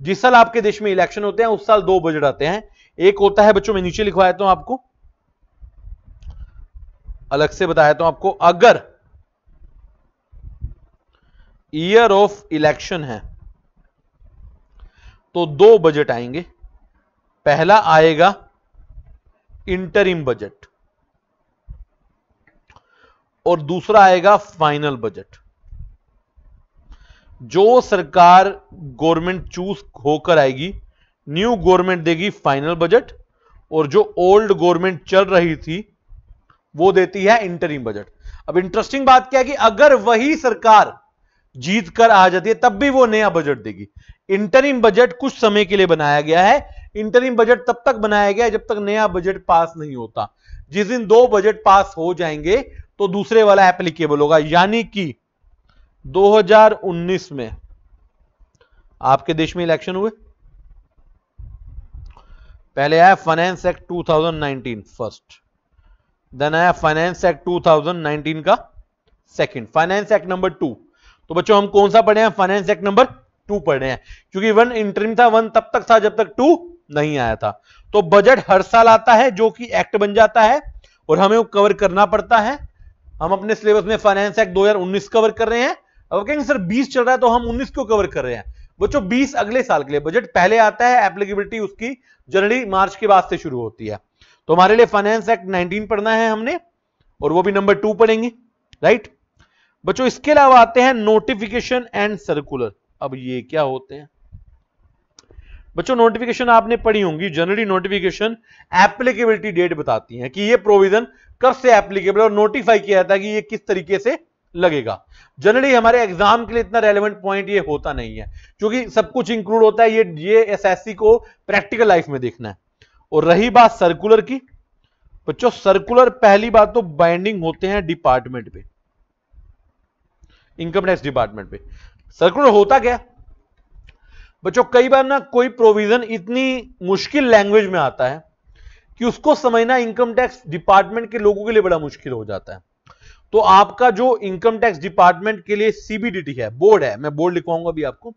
जिस साल आपके देश में इलेक्शन होते हैं उस साल 2 बजट आते हैं। एक होता है बच्चों, मैं नीचे लिखवाया तो आपको अलग से बताया तो आपको, अगर ईयर ऑफ इलेक्शन है तो 2 बजट आएंगे। पहला आएगा इंटरिम बजट और दूसरा आएगा फाइनल बजट। जो सरकार गवर्नमेंट चूज होकर आएगी, न्यू गवर्नमेंट देगी फाइनल बजट, और जो ओल्ड गवर्नमेंट चल रही थी वो देती है इंटरिम बजट। अब इंटरेस्टिंग बात क्या है कि अगर वही सरकार जीत कर आ जाती है तब भी वो नया बजट देगी। इंटरिम बजट कुछ समय के लिए बनाया गया है। इंटरिम बजट तब तक बनाया गया है जब तक नया बजट पास नहीं होता। जिस दिन दो बजट पास हो जाएंगे तो दूसरे वाला एप्लीकेबल होगा। यानी कि 2019 में आपके देश में इलेक्शन हुए, पहले आया फाइनेंस एक्ट 2019 फर्स्ट, देन आया फाइनेंस एक्ट 2019 का सेकंड, फाइनेंस एक्ट नंबर 2। तो बच्चों हम कौन सा पढ़े हैं? फाइनेंस एक्ट नंबर 2 पढ़े हैं, क्योंकि 1 इंटरिम था, 1 तब तक था जब तक 2 नहीं आया था। तो बजट हर साल आता है जो कि एक्ट बन जाता है और हमें वो कवर करना पड़ता है। हम अपने सिलेबस में फाइनेंस एक्ट 2019 कवर कर रहे हैं। अब कहेंगे सर 20 चल रहा है तो हम 19 क्यों कवर कर रहे हैं? बच्चों 20 अगले साल के लिए, बजट पहले आता है, एप्लीकेबिलिटी उसकी जनवरी मार्च के बाद से शुरू होती है। तो हमारे लिए फाइनेंस एक्ट 19 पढ़ना है हमने, और वो भी नंबर 2 पढ़ेंगे, राइट बच्चों। इसके अलावा आते हैं नोटिफिकेशन एंड सर्कुलर। अब ये क्या होते हैं बच्चों? नोटिफिकेशन आपने पढ़ी होंगी। जनरली नोटिफिकेशन एप्लीकेबिलिटी डेट बताती है कि ये प्रोविजन कब से एप्लीकेबल और नोटिफाई किया जाता है कि ये किस तरीके से लगेगा। जनरली हमारे एग्जाम के लिए इतना रेलेवेंट पॉइंट ये होता नहीं है, क्योंकि सब कुछ इंक्लूड होता है। ये एसएससी को प्रैक्टिकल लाइफ में देखना है। और रही बात सर्कुलर की, बच्चों सर्कुलर पहली बात तो बाइंडिंग होते हैं डिपार्टमेंट पे, इनकम टैक्स डिपार्टमेंट पे। सर्कुलर होता क्या बच्चों? कई बार ना कोई प्रोविजन इतनी मुश्किल लैंग्वेज में आता है कि उसको समझना इनकम टैक्स डिपार्टमेंट के लोगों के लिए बड़ा मुश्किल हो जाता है। तो आपका जो इनकम टैक्स डिपार्टमेंट के लिए सीबीडीटी है, बोर्ड है, मैं बोर्ड लिखवाऊंगा अभी आपको,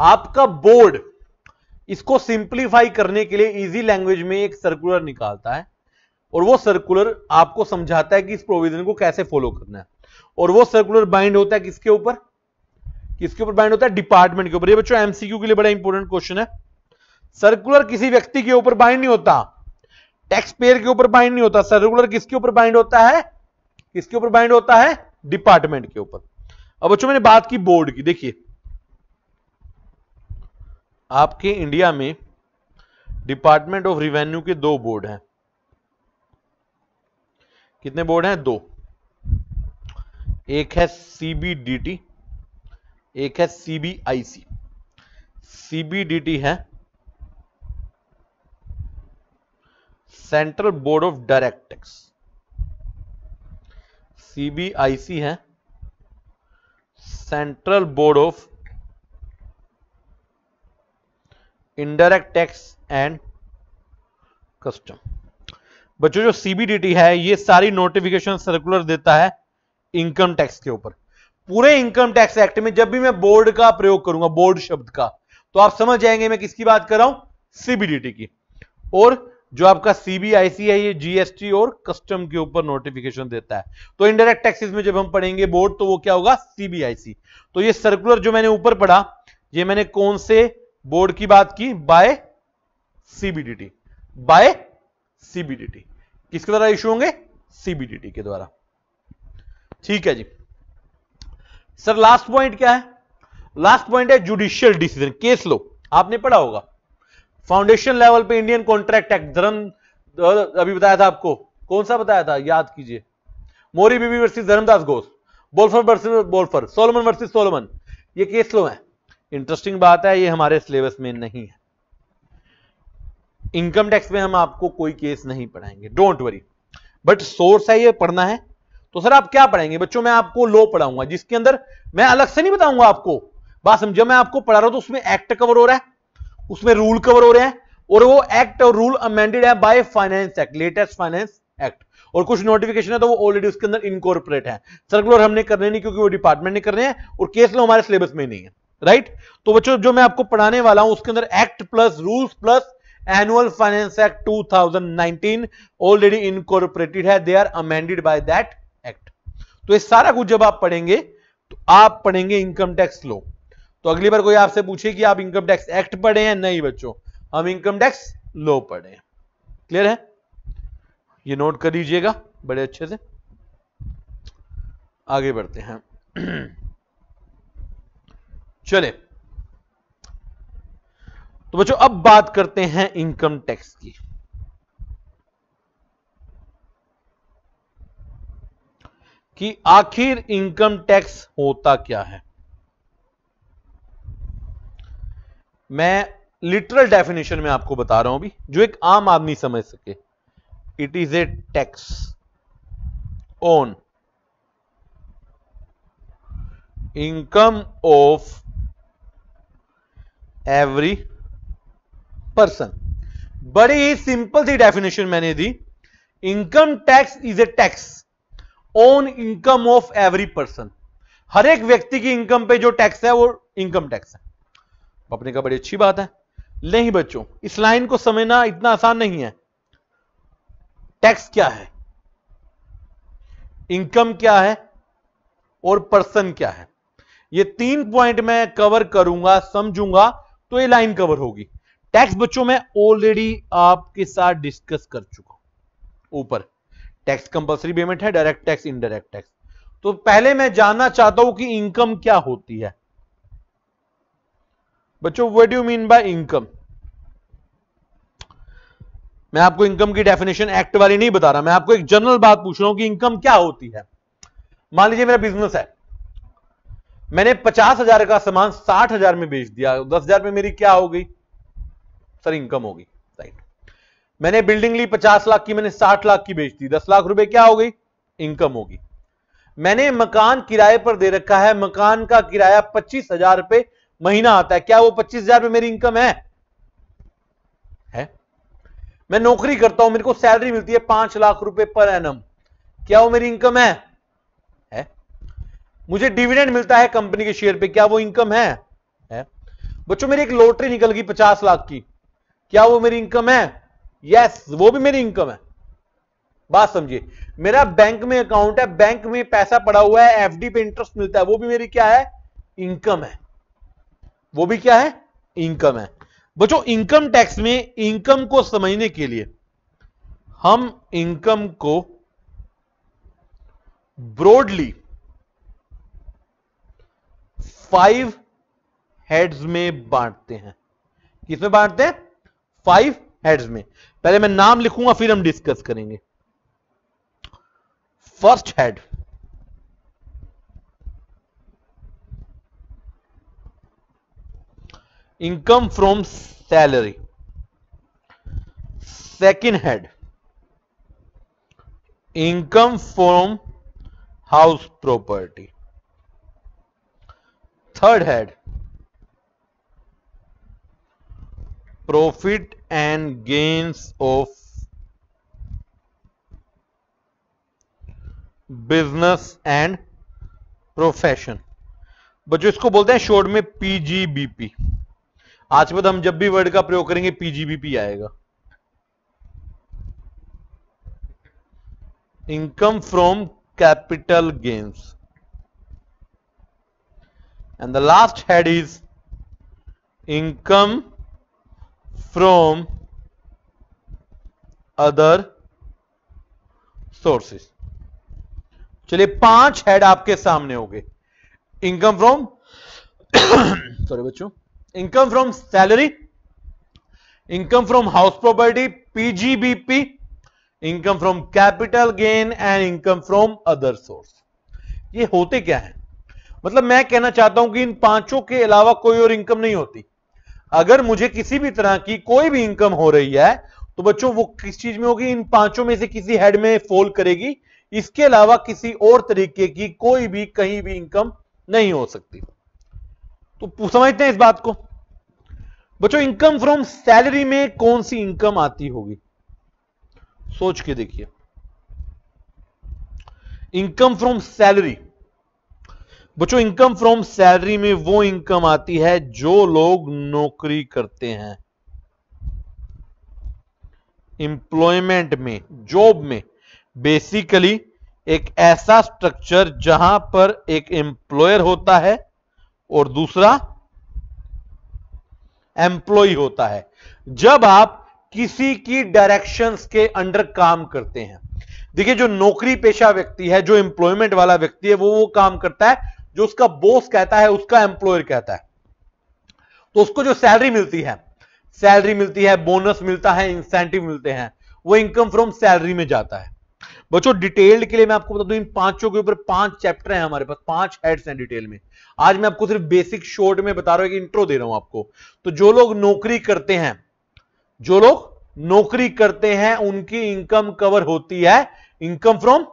आपका बोर्ड इसको सिंप्लीफाई करने के लिए इजी लैंग्वेज में एक सर्कुलर निकालता है, और वो सर्कुलर आपको समझाता है कि इस प्रोविजन को कैसे फॉलो करना है। और वो सर्कुलर बाइंड होता है किसके ऊपर? किसके ऊपर बाइंड होता है? डिपार्टमेंट के ऊपर। ये बच्चों एमसीक्यू के लिए बड़ा इंपॉर्टेंट क्वेश्चन है। सर्कुलर किसी व्यक्ति के ऊपर बाइंड नहीं होता, टैक्स पेयर के ऊपर बाइंड नहीं होता। सर्कुलर किसके ऊपर बाइंड होता है? किसके ऊपर बाइंड होता है? डिपार्टमेंट के ऊपर। अब बच्चों मैंने बात की बोर्ड की। देखिए आपके इंडिया में डिपार्टमेंट ऑफ रेवेन्यू के 2 बोर्ड हैं। कितने बोर्ड हैं? 2। एक है सीबीडीटी, एक है सीबीआईसी। सीबीडीटी है central board of direct tax, CBIC है central board of indirect tax and custom. बच्चों जो सीबीडीटी है ये सारी नोटिफिकेशन सर्कुलर देता है इनकम टैक्स के ऊपर। पूरे इनकम टैक्स एक्ट में जब भी मैं बोर्ड का प्रयोग करूंगा, बोर्ड शब्द का, तो आप समझ जाएंगे मैं किसकी बात कर रहा हूं? सीबीडीटी की। और जो आपका सीबीआईसी है ये जीएसटी और कस्टम के ऊपर नोटिफिकेशन देता है। तो इनडायरेक्ट टैक्सेस में जब हम पढ़ेंगे बोर्ड तो वो क्या होगा? सीबीआईसी। तो ये सर्कुलर जो मैंने ऊपर पढ़ा, ये मैंने कौन से बोर्ड की बात की? By CBDT. By CBDT. किसके द्वारा इशू होंगे? सीबीडीटी के द्वारा। ठीक है जी सर। लास्ट पॉइंट क्या है? लास्ट पॉइंट है जुडिशियल डिसीजन, केस लो। आपने पढ़ा होगा फाउंडेशन लेवल पे इंडियन कॉन्ट्रैक्ट एक्ट, अभी बताया था आपको, कौन सा बताया था? याद कीजिए। Mohori Bibee versus Dharmodas Ghose, Balfour versus Balfour, Solomon versus Solomon. ये केस लो है। इंटरेस्टिंग बात है, ये हमारे सिलेबस में नहीं है। इनकम टैक्स में हम आपको कोई केस नहीं पढ़ाएंगे, डोंट वरी। बट सोर्स है, ये पढ़ना है। तो सर आप क्या पढ़ाएंगे? बच्चों मैं आपको लॉ पढ़ाऊंगा जिसके अंदर मैं अलग से नहीं बताऊंगा आपको। बात समझो, मैं आपको पढ़ा रहा हूं तो उसमें एक्ट कवर हो रहा है, उसमें रूल कवर हो रहे हैं, और वो एक्ट और रूल अमेंडेड है by finance act, latest finance act. और कुछ नोटिफिकेशन है तो वो ऑलरेडी उसके अंदर इनकॉर्पोरेट है। सर्कुलर हमने करने नहीं, क्योंकि वो डिपार्टमेंट ने करने हैं, और केस लॉ हमारे सिलेबस में नहीं है, राइट। तो बच्चों जो मैं आपको पढ़ाने वाला हूं उसके अंदर act plus rules plus annual finance act 2019 already incorporated है, they are amended by that act. तो ये सारा कुछ जब आप पढ़ेंगे तो आप पढ़ेंगे इनकम टैक्स लॉ। तो अगली बार कोई आपसे पूछे कि आप इनकम टैक्स एक्ट पढ़े हैं, नहीं बच्चों, हम इनकम टैक्स लो पड़े। क्लियर है? ये नोट कर लीजिएगा बड़े अच्छे से। आगे बढ़ते हैं। चले तो बच्चों अब बात करते हैं इनकम टैक्स की। कि आखिर इनकम टैक्स होता क्या है। मैं लिटरल डेफिनेशन में आपको बता रहा हूं अभी, जो एक आम आदमी समझ सके। It is a tax on income of every person. बड़ी ही सिंपल सी डेफिनेशन मैंने दी। Income tax is a tax on income of every person. हर एक व्यक्ति की इनकम पे जो टैक्स है वो इनकम टैक्स है। अपने का बड़ी अच्छी बात है। नहीं बच्चों, इस लाइन को समझना इतना आसान नहीं है। टैक्स क्या है, इनकम क्या है और पर्सन क्या है, ये 3 पॉइंट मैं कवर करूंगा, समझूंगा तो ये लाइन कवर होगी। टैक्स बच्चों मैं ऑलरेडी आपके साथ डिस्कस कर चुका हूं। ऊपर टैक्स कंपल्सरी पेमेंट है, डायरेक्ट टैक्स, इनडायरेक्ट टैक्स। तो पहले मैं जानना चाहता हूं कि इनकम क्या होती है। बच्चों what do you mean by income? मैं आपको इनकम की डेफिनेशन एक्ट वाली नहीं बता रहा, मैं आपको एक जनरल बात पूछ रहा हूं कि इनकम क्या होती है। मान लीजिए मेरा बिजनेस है, मैंने 50,000 का सामान 60,000 में बेच दिया, 10,000 में मेरी क्या हो गई सर? इनकम होगी, राइट। मैंने बिल्डिंग ली 50 लाख की, मैंने 60 लाख की बेच दी, 10 लाख रुपए क्या हो गई? इनकम होगी। मैंने मकान किराए पर दे रखा है, मकान का किराया 25,000 रुपए महीना आता है, क्या वो 25,000 में मेरी इनकम है? मैं नौकरी करता हूं, मेरे को सैलरी मिलती है 5 लाख रुपए पर एनम, क्या वो मेरी इनकम है? मुझे डिविडेंड मिलता है कंपनी के शेयर पे, क्या वो इनकम है? बच्चों मेरी एक लॉटरी निकल गई 50 लाख की, क्या वो मेरी इनकम है? यस, वो भी मेरी इनकम है। बात समझिए। मेरा बैंक में अकाउंट है, बैंक में पैसा पड़ा हुआ है, एफडी पे इंटरेस्ट मिलता है, वो भी मेरी क्या है? इनकम है। वो भी क्या है? इनकम है। बच्चों इनकम टैक्स में इनकम को समझने के लिए हम इनकम को ब्रॉडली 5 हेड्स में बांटते हैं। किसमें बांटते हैं? 5 हेड्स में। पहले मैं नाम लिखूंगा फिर हम डिस्कस करेंगे। First head income from salary. Second head income from house property. Third head profit and gains of business and profession. बच्चों इसको बोलते हैं शॉर्ट में पीजीबीपी। आज के बाद हम जब भी वर्ड का प्रयोग करेंगे पीजीबीपी आएगा। Income from capital gains and the last head is income from other sources. चलिए 5 हेड आपके सामने हो गए। इनकम फ्रॉम सॉरी बच्चों, income from salary, income from house property, PGBP, income from capital gain and income from other source. ये होते क्या है? मतलब मैं कहना चाहता हूं कि इन पांचों के अलावा कोई और इनकम नहीं होती। अगर मुझे किसी भी तरह की कोई भी इनकम हो रही है तो बच्चों वो किस चीज में होगी? इन पांचों में से किसी हेड में फॉल करेगी। इसके अलावा किसी और तरीके की कोई भी कहीं भी इनकम नहीं हो सकती। तो समझते हैं इस बात को। बच्चों इनकम फ्रॉम सैलरी में कौन सी इनकम आती होगी? सोच के देखिए। इनकम फ्रॉम सैलरी, बच्चों इनकम फ्रॉम सैलरी में वो इनकम आती है जो लोग नौकरी करते हैं, एम्प्लॉयमेंट में, जॉब में। बेसिकली एक ऐसा स्ट्रक्चर जहां पर एक एम्प्लॉयर होता है और दूसरा एम्प्लॉय होता है। जब आप किसी की डायरेक्शंस के अंडर काम करते हैं। देखिए, जो नौकरी पेशा व्यक्ति है, जो एम्प्लॉयमेंट वाला व्यक्ति है, वो काम करता है जो उसका बॉस कहता है, उसका एम्प्लॉयर कहता है। तो उसको जो सैलरी मिलती है, बोनस मिलता है, इंसेंटिव मिलते हैं, वो इनकम फ्रॉम सैलरी में जाता है। बच्चों, डिटेल्ड के लिए मैं आपको बता दूं, इन पांचों के ऊपर 5 चैप्टर हैं हमारे पास, 5 हेड्स हैं डिटेल में। आज मैं आपको सिर्फ बेसिक शॉर्ट में बता रहा हूं, कि इंट्रो दे रहा हूं आपको। तो जो लोग नौकरी करते हैं, उनकी इनकम कवर होती है इनकम फ्रॉम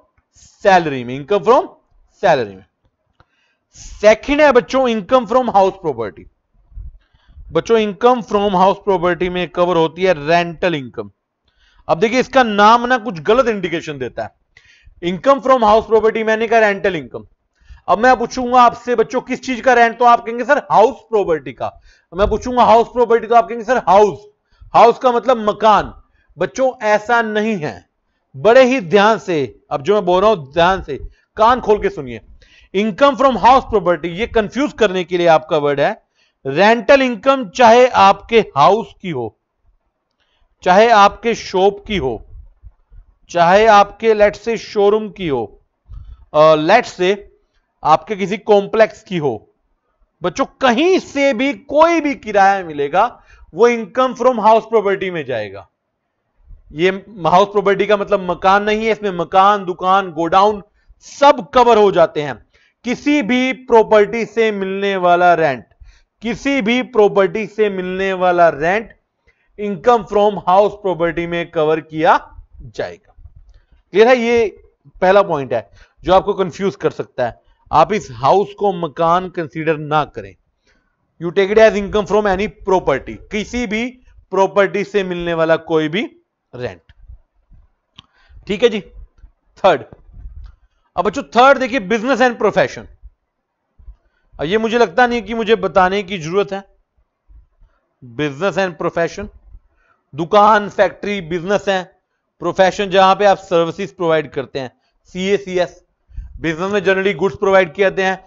सैलरी में। सेकंड है बच्चों इनकम फ्रॉम हाउस प्रॉपर्टी। बच्चों, इनकम फ्रॉम हाउस प्रॉपर्टी में कवर होती है रेंटल इनकम। अब देखिए, इसका नाम ना कुछ गलत इंडिकेशन देता है। इनकम फ्रॉम हाउस प्रॉपर्टी, मैंने कहा रेंटल इनकम। अब मैं पूछूंगा आपसे बच्चों किस चीज का रेंट, तो आप कहेंगे सर हाउस प्रॉपर्टी का। मैं पूछूंगा हाउस प्रॉपर्टी, तो आप कहेंगे सर हाउस का मतलब मकान। बच्चों, ऐसा नहीं है, बड़े ही ध्यान से, अब जो मैं बोल रहा हूं ध्यान से कान खोल के सुनिए। इनकम फ्रॉम हाउस प्रॉपर्टी, ये कंफ्यूज करने के लिए आपका वर्ड है। रेंटल इनकम चाहे आपके हाउस की हो, चाहे आपके शॉप की हो, चाहे आपके लेट्स से शोरूम की हो, लेट्स से आपके किसी कॉम्प्लेक्स की हो, बच्चों कहीं से भी कोई भी किराया मिलेगा, वो इनकम फ्रॉम हाउस प्रॉपर्टी में जाएगा। ये हाउस प्रॉपर्टी का मतलब मकान नहीं है, इसमें मकान, दुकान, गोडाउन सब कवर हो जाते हैं। किसी भी प्रॉपर्टी से मिलने वाला rent income from house property में कवर किया जाएगा। क्लियर है? ये पहला पॉइंट है जो आपको कंफ्यूज कर सकता है। आप इस हाउस को मकान कंसीडर ना करें, you take it as income from any property, किसी भी प्रॉपर्टी से मिलने वाला कोई भी रेंट। ठीक है जी। थर्ड, अब बच्चों थर्ड देखिए, बिजनेस एंड प्रोफेशन। ये मुझे लगता नहीं कि मुझे बताने की जरूरत है। बिजनेस एंड प्रोफेशन, दुकान, फैक्ट्री बिजनेस है। प्रोफेशन जहां पे आप सर्विसेज प्रोवाइड करते हैं, CACS। बिजनेस में जनरली गुड्स प्रोवाइड किए जाते हैं,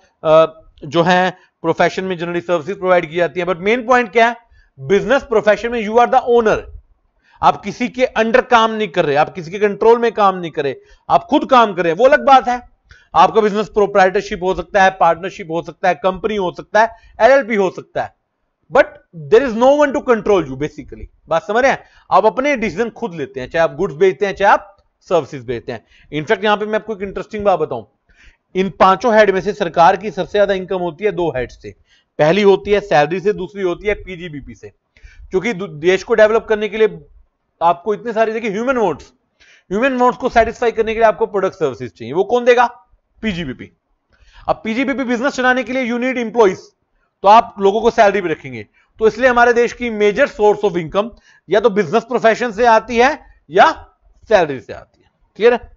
जो है प्रोफेशन में जनरली सर्विसेज प्रोवाइड की जाती है। बट मेन पॉइंट क्या है, बिजनेस प्रोफेशन में यू आर द ओनर। आप किसी के अंडर काम नहीं कर रहे, आप किसी के कंट्रोल में काम नहीं कर रहे, आप खुद काम कर रहे हैं, वो अलग बात है। आपका बिजनेस प्रोप्राइटरशिप हो सकता है, पार्टनरशिप हो सकता है, कंपनी हो सकता है, LLP हो सकता है, but there is no one to control you. Basically बात समझ रहे हैं? आप अपने डिसीजन खुद लेते हैं, चाहे आप गुड्स बेचते हैं, चाहे आप सर्विसेज बेचते हैं। इनफैक्ट यहां पे मैं आपको एक इंटरेस्टिंग बात बताऊं, इन पांचों हेड में से सरकार की सबसे ज्यादा इनकम होती है 2 हेड से। पहली होती है सैलरी से, दूसरी होती है PGBP से। क्योंकि देश को डेवलप करने के लिए आपको इतने सारे देखिए ह्यूमन वांट्स को सेटिस्फाई करने के लिए आपको प्रोडक्ट सर्विसेज चाहिए, वो कौन देगा? PGBP। अब PGBP बिजनेस चलाने के लिए यू नीड एम्प्लॉइज, तो आप लोगों को सैलरी भी रखेंगे। तो इसलिए हमारे देश की मेजर सोर्स ऑफ इनकम या तो बिजनेस प्रोफेशन से आती है या सैलरी से आती है। क्लियर है?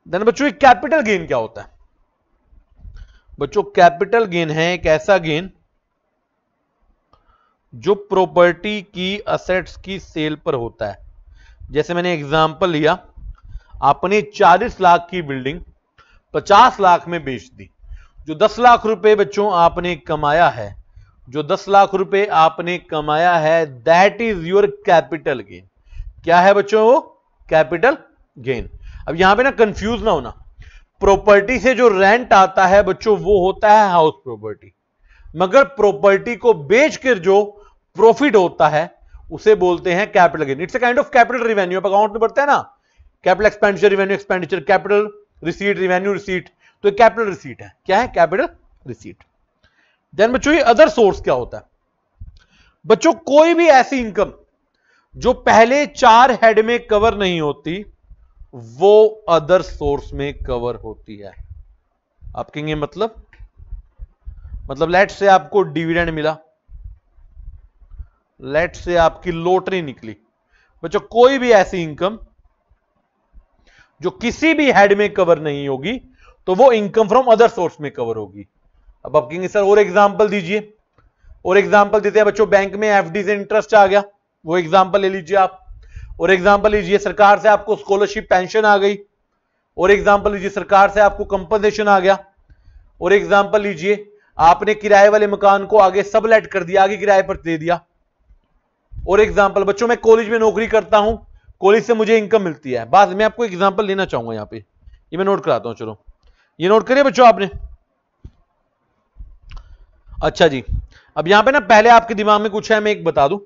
देन बच्चों, कैपिटल गेन क्या होता है? बच्चों, कैपिटल गेन है एक ऐसा गेन जो प्रॉपर्टी की असेट्स की सेल पर होता है। जैसे मैंने एग्जांपल लिया, आपने 40 लाख की बिल्डिंग 50 लाख में बेच दी। जो 10 लाख रुपए बच्चों आपने कमाया है, that is your capital gain. क्या है बच्चों? वो कैपिटल गेन। अब यहां पे ना कंफ्यूज ना होना, प्रॉपर्टी से जो रेंट आता है बच्चों वो होता है हाउस प्रॉपर्टी, मगर प्रॉपर्टी को बेचकर जो प्रॉफिट होता है उसे बोलते हैं capital gain. It's a kind of capital revenue. Account में बढ़ता है ना, capital expenditure, revenue expenditure, capital receipt, revenue receipt, तो कैपिटल रिसीट है। क्या है? Capital receipt. देन बच्चों, ये अदर सोर्स क्या होता है? बच्चों, कोई भी ऐसी इनकम जो पहले 4 हेड में कवर नहीं होती, वो अदर सोर्स में कवर होती है। आप कहेंगे मतलब लेट से आपको डिविडेंड मिला, लेट से आपकी लॉटरी निकली। बच्चों, कोई भी ऐसी इनकम जो किसी भी हेड में कवर नहीं होगी, तो वो इनकम फ्रॉम अदर सोर्स में कवर होगी। अब आप कहेंगे सर और एग्जांपल दीजिए। और एग्जांपल देते हैं बच्चों, बैंक में FD से इंटरेस्ट आ गया, वो एग्जांपल ले लीजिए आप। और एग्जांपल लीजिए, सरकार से आपको स्कॉलरशिप पेंशन आ गई। और एग्जांपल लीजिए, सरकार से आपको कंपनसेशन आ गया। और एग्जांपल लीजिए, आपने किराए वाले मकान को आगे सबलेट कर दिया, आगे किराए पर दे दिया। और एग्जांपल बच्चों, मैं कॉलेज में नौकरी करता हूं, कॉलेज से मुझे इनकम मिलती है। बाद में आपको एग्जांपल लेना चाहूंगा यहां पे, ये मैं नोट कराता हूं। चलो ये नोट करिए बच्चों आपने। अच्छा जी, अब यहां पे ना पहले आपके दिमाग में कुछ है, मैं एक बता दूं।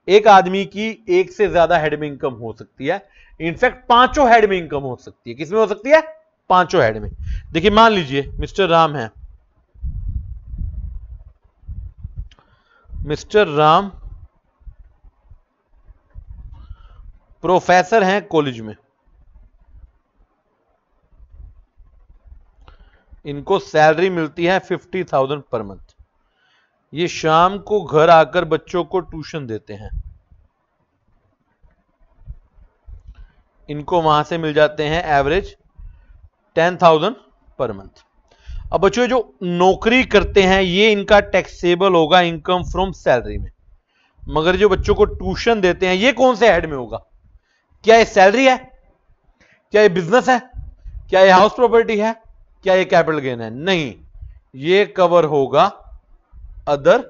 एक आदमी की एक से ज्यादा हेड में इनकम हो सकती है, इनफैक्ट पांचों हेड में इनकम हो सकती है। किसमें हो सकती है? पांचों हेड में। देखिए मान लीजिए मिस्टर राम है, मिस्टर राम प्रोफेसर हैं कॉलेज में, इनको सैलरी मिलती है 50,000 पर मंथ। ये शाम को घर आकर बच्चों को ट्यूशन देते हैं, इनको वहां से मिल जाते हैं एवरेज 10,000 पर मंथ। अब बच्चों जो नौकरी करते हैं ये इनका टैक्सेबल होगा इनकम फ्रॉम सैलरी में, मगर जो बच्चों को ट्यूशन देते हैं ये कौन से हेड में होगा? क्या ये सैलरी है? क्या ये बिजनेस है? क्या ये हाउस प्रॉपर्टी है? क्या ये कैपिटल गेन है? नहीं, ये कवर होगा अदर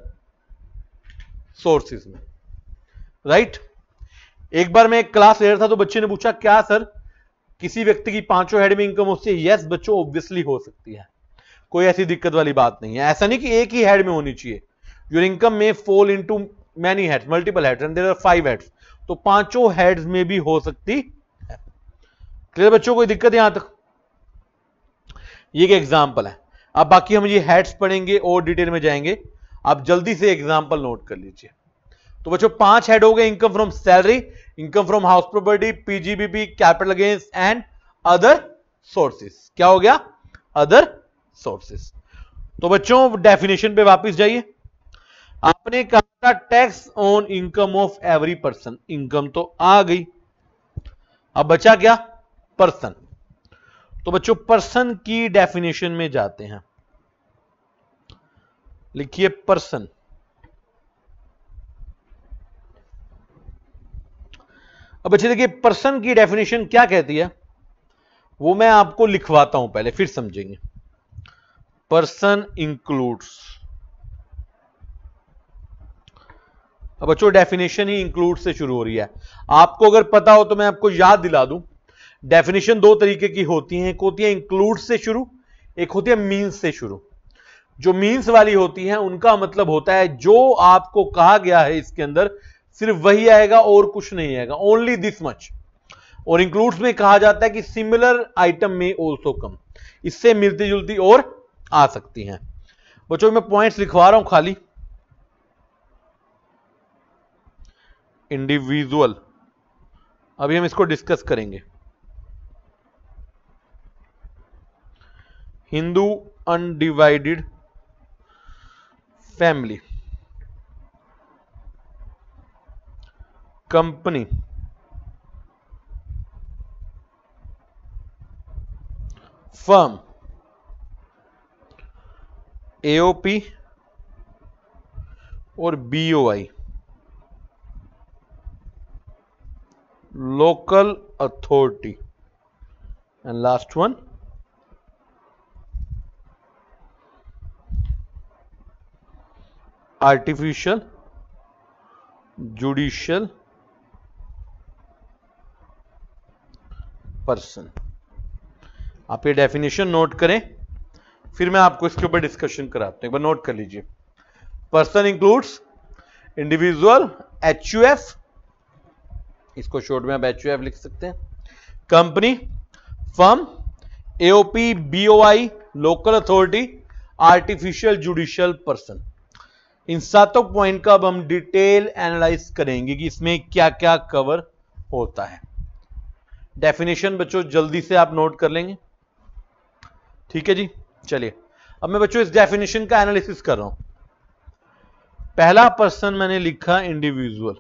सोर्सेज में, राइट। एक बार मैं एक क्लास ले रहा था तो बच्चे ने पूछा क्या सर किसी व्यक्ति की पांचों हेड में इनकम हो सकती है? यस बच्चों, ऑब्वियसली हो सकती है, कोई ऐसी दिक्कत वाली बात नहीं है। ऐसा नहीं कि एक ही हेड में होनी चाहिए। Your income may fall into many heads, multiple heads, and there are 5 heads, तो पांचों हेड्स में भी हो सकती है। क्लियर बच्चों, कोई दिक्कत यहां तक? ये एक एग्जांपल है। अब बाकी हम ये हेड्स पढ़ेंगे और डिटेल में जाएंगे, आप जल्दी से एग्जांपल नोट कर लीजिए। तो बच्चों 5 हेड हो गए, income from salary, income from house property, PGBP, capital gains and other sources. क्या हो गया? Other sources. तो बच्चों डेफिनेशन पे वापस जाइए। आपने कहा था tax on income of every person, income तो आ गई, अब बचा क्या? पर्सन। तो बच्चों पर्सन की डेफिनेशन में जाते हैं, लिखिए पर्सन। अब बच्चे देखिए पर्सन की डेफिनेशन क्या कहती है, वो मैं आपको लिखवाता हूं पहले, फिर समझेंगे। पर्सन इंक्लूड्स, अब बच्चों डेफिनेशन ही इंक्लूड से शुरू हो रही है। आपको अगर पता हो तो मैं आपको याद दिला दूं, डेफिनेशन दो तरीके की होती हैं, एक होती है इंक्लूड से शुरू, एक होती है मीन्स से शुरू। जो मीन्स वाली होती है उनका मतलब होता है जो आपको कहा गया है इसके अंदर सिर्फ वही आएगा और कुछ नहीं आएगा, ओनली दिस मच। और इंक्लूड्स में कहा जाता है कि सिमिलर आइटम में ऑल्सो कम, इससे मिलती जुलती और आ सकती हैं। बच्चों मैं पॉइंट्स लिखवा रहा हूं खाली। इंडिविजुअल, अभी हम इसको डिस्कस करेंगे। Hindu undivided family, company, firm, AOP और BOI, local authority, and last one artificial judicial person. आप ये डेफिनेशन नोट करें, फिर मैं आपको इसके ऊपर डिस्कशन कराता हूं। एक बार नोट कर लीजिए। पर्सन इंक्लूड्स इंडिविजुअल, एचयूएफ, इसको शॉर्ट में आप एचयूएफ लिख सकते हैं, company, firm, AOP, BOI, local authority, artificial judicial person. इन सातों पॉइंट का अब हम डिटेल एनालाइज करेंगे कि इसमें क्या क्या कवर होता है। डेफिनेशन बच्चों जल्दी से आप नोट कर लेंगे, ठीक है जी। चलिए अब मैं बच्चों इस डेफिनेशन का एनालिसिस कर रहा हूं। पहला पर्सन मैंने लिखा इंडिविजुअल।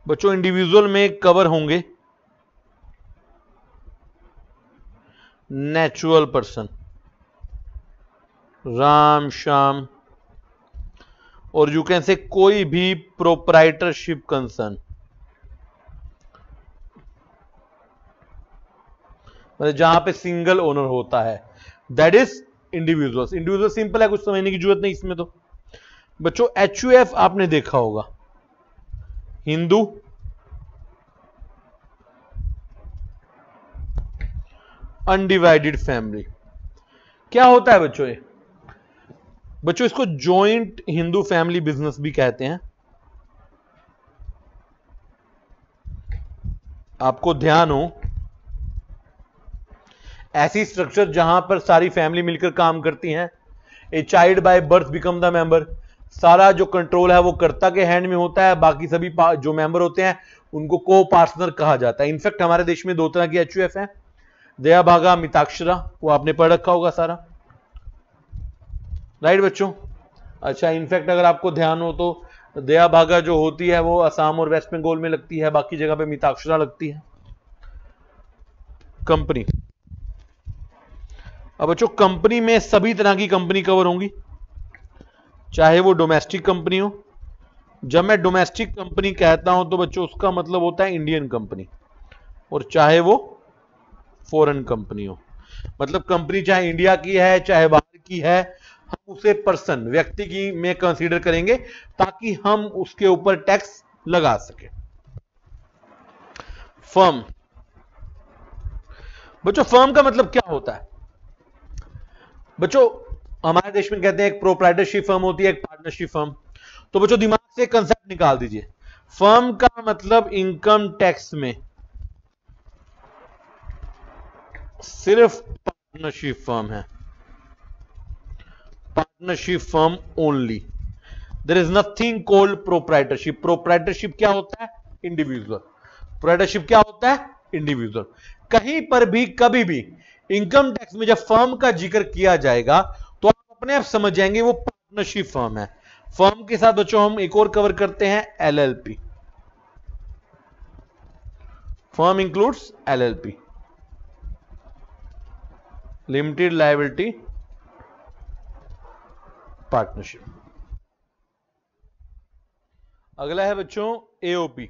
बच्चों इंडिविजुअल में कवर होंगे नेचुरल पर्सन, राम श्याम, और यू कैन से कोई भी प्रोप्राइटरशिप कंसर्न, मतलब जहां पे सिंगल ओनर होता है, that is individuals. Individual simple है, कुछ समझने की जरूरत नहीं इसमें। तो बच्चों HUF आपने देखा होगा, हिंदू अनडिवाइडेड फैमिली। क्या होता है बच्चों ये? बच्चों इसको जॉइंट हिंदू फैमिली बिजनेस भी कहते हैं। आपको ध्यान हो, ऐसी स्ट्रक्चर जहां पर सारी फैमिली मिलकर काम करती हैं। A child by birth become the member, सारा जो कंट्रोल है वो कर्ता के हैंड में होता है, बाकी सभी जो मेंबर होते हैं उनको को पार्टनर कहा जाता है। इनफैक्ट हमारे देश में 2 तरह की HUF है, दया भागा मिताक्षरा, वो आपने पढ़ रखा होगा सारा, राइट बच्चों? अच्छा, इनफैक्ट अगर आपको ध्यान हो तो दया भागा जो होती है वो असम और वेस्ट बंगाल में लगती है, बाकी जगह पे मिताक्षरा लगती है। कंपनी, अब बच्चों कंपनी में सभी तरह की कंपनी कवर होंगी, चाहे वो डोमेस्टिक कंपनी हो। जब मैं डोमेस्टिक कंपनी कहता हूं तो बच्चों उसका मतलब होता है इंडियन कंपनी, और चाहे वो फॉरेन कंपनी हो। मतलब कंपनी चाहे इंडिया की है चाहे बाहर की है, हम उसे पर्सन, व्यक्ति की में कंसीडर करेंगे ताकि हम उसके ऊपर टैक्स लगा सके। फर्म, बच्चों फर्म का मतलब क्या होता है? बच्चों हमारे देश में कहते हैं एक प्रोप्राइटरशिप फर्म होती है, एक पार्टनरशिप फर्म। तो बच्चों दिमाग से कंसेप्ट निकाल दीजिए, फर्म का मतलब इनकम टैक्स में सिर्फ पार्टनरशिप फर्म है, partnership firm only. There is nothing called proprietorship. Proprietorship क्या होता है? इंडिविजुअल। प्रोप्राइटरशिप क्या होता है? इंडिविजुअल। कहीं पर भी कभी भी इनकम टैक्स में जब फर्म का जिक्र किया जाएगा तो आप अपने आप समझ जाएंगे वो पार्टनरशिप फर्म है। फर्म के साथ बच्चों हम एक और कवर करते हैं, LLP। Firm includes LLP, limited liability partnership. अगला है बच्चों AOP।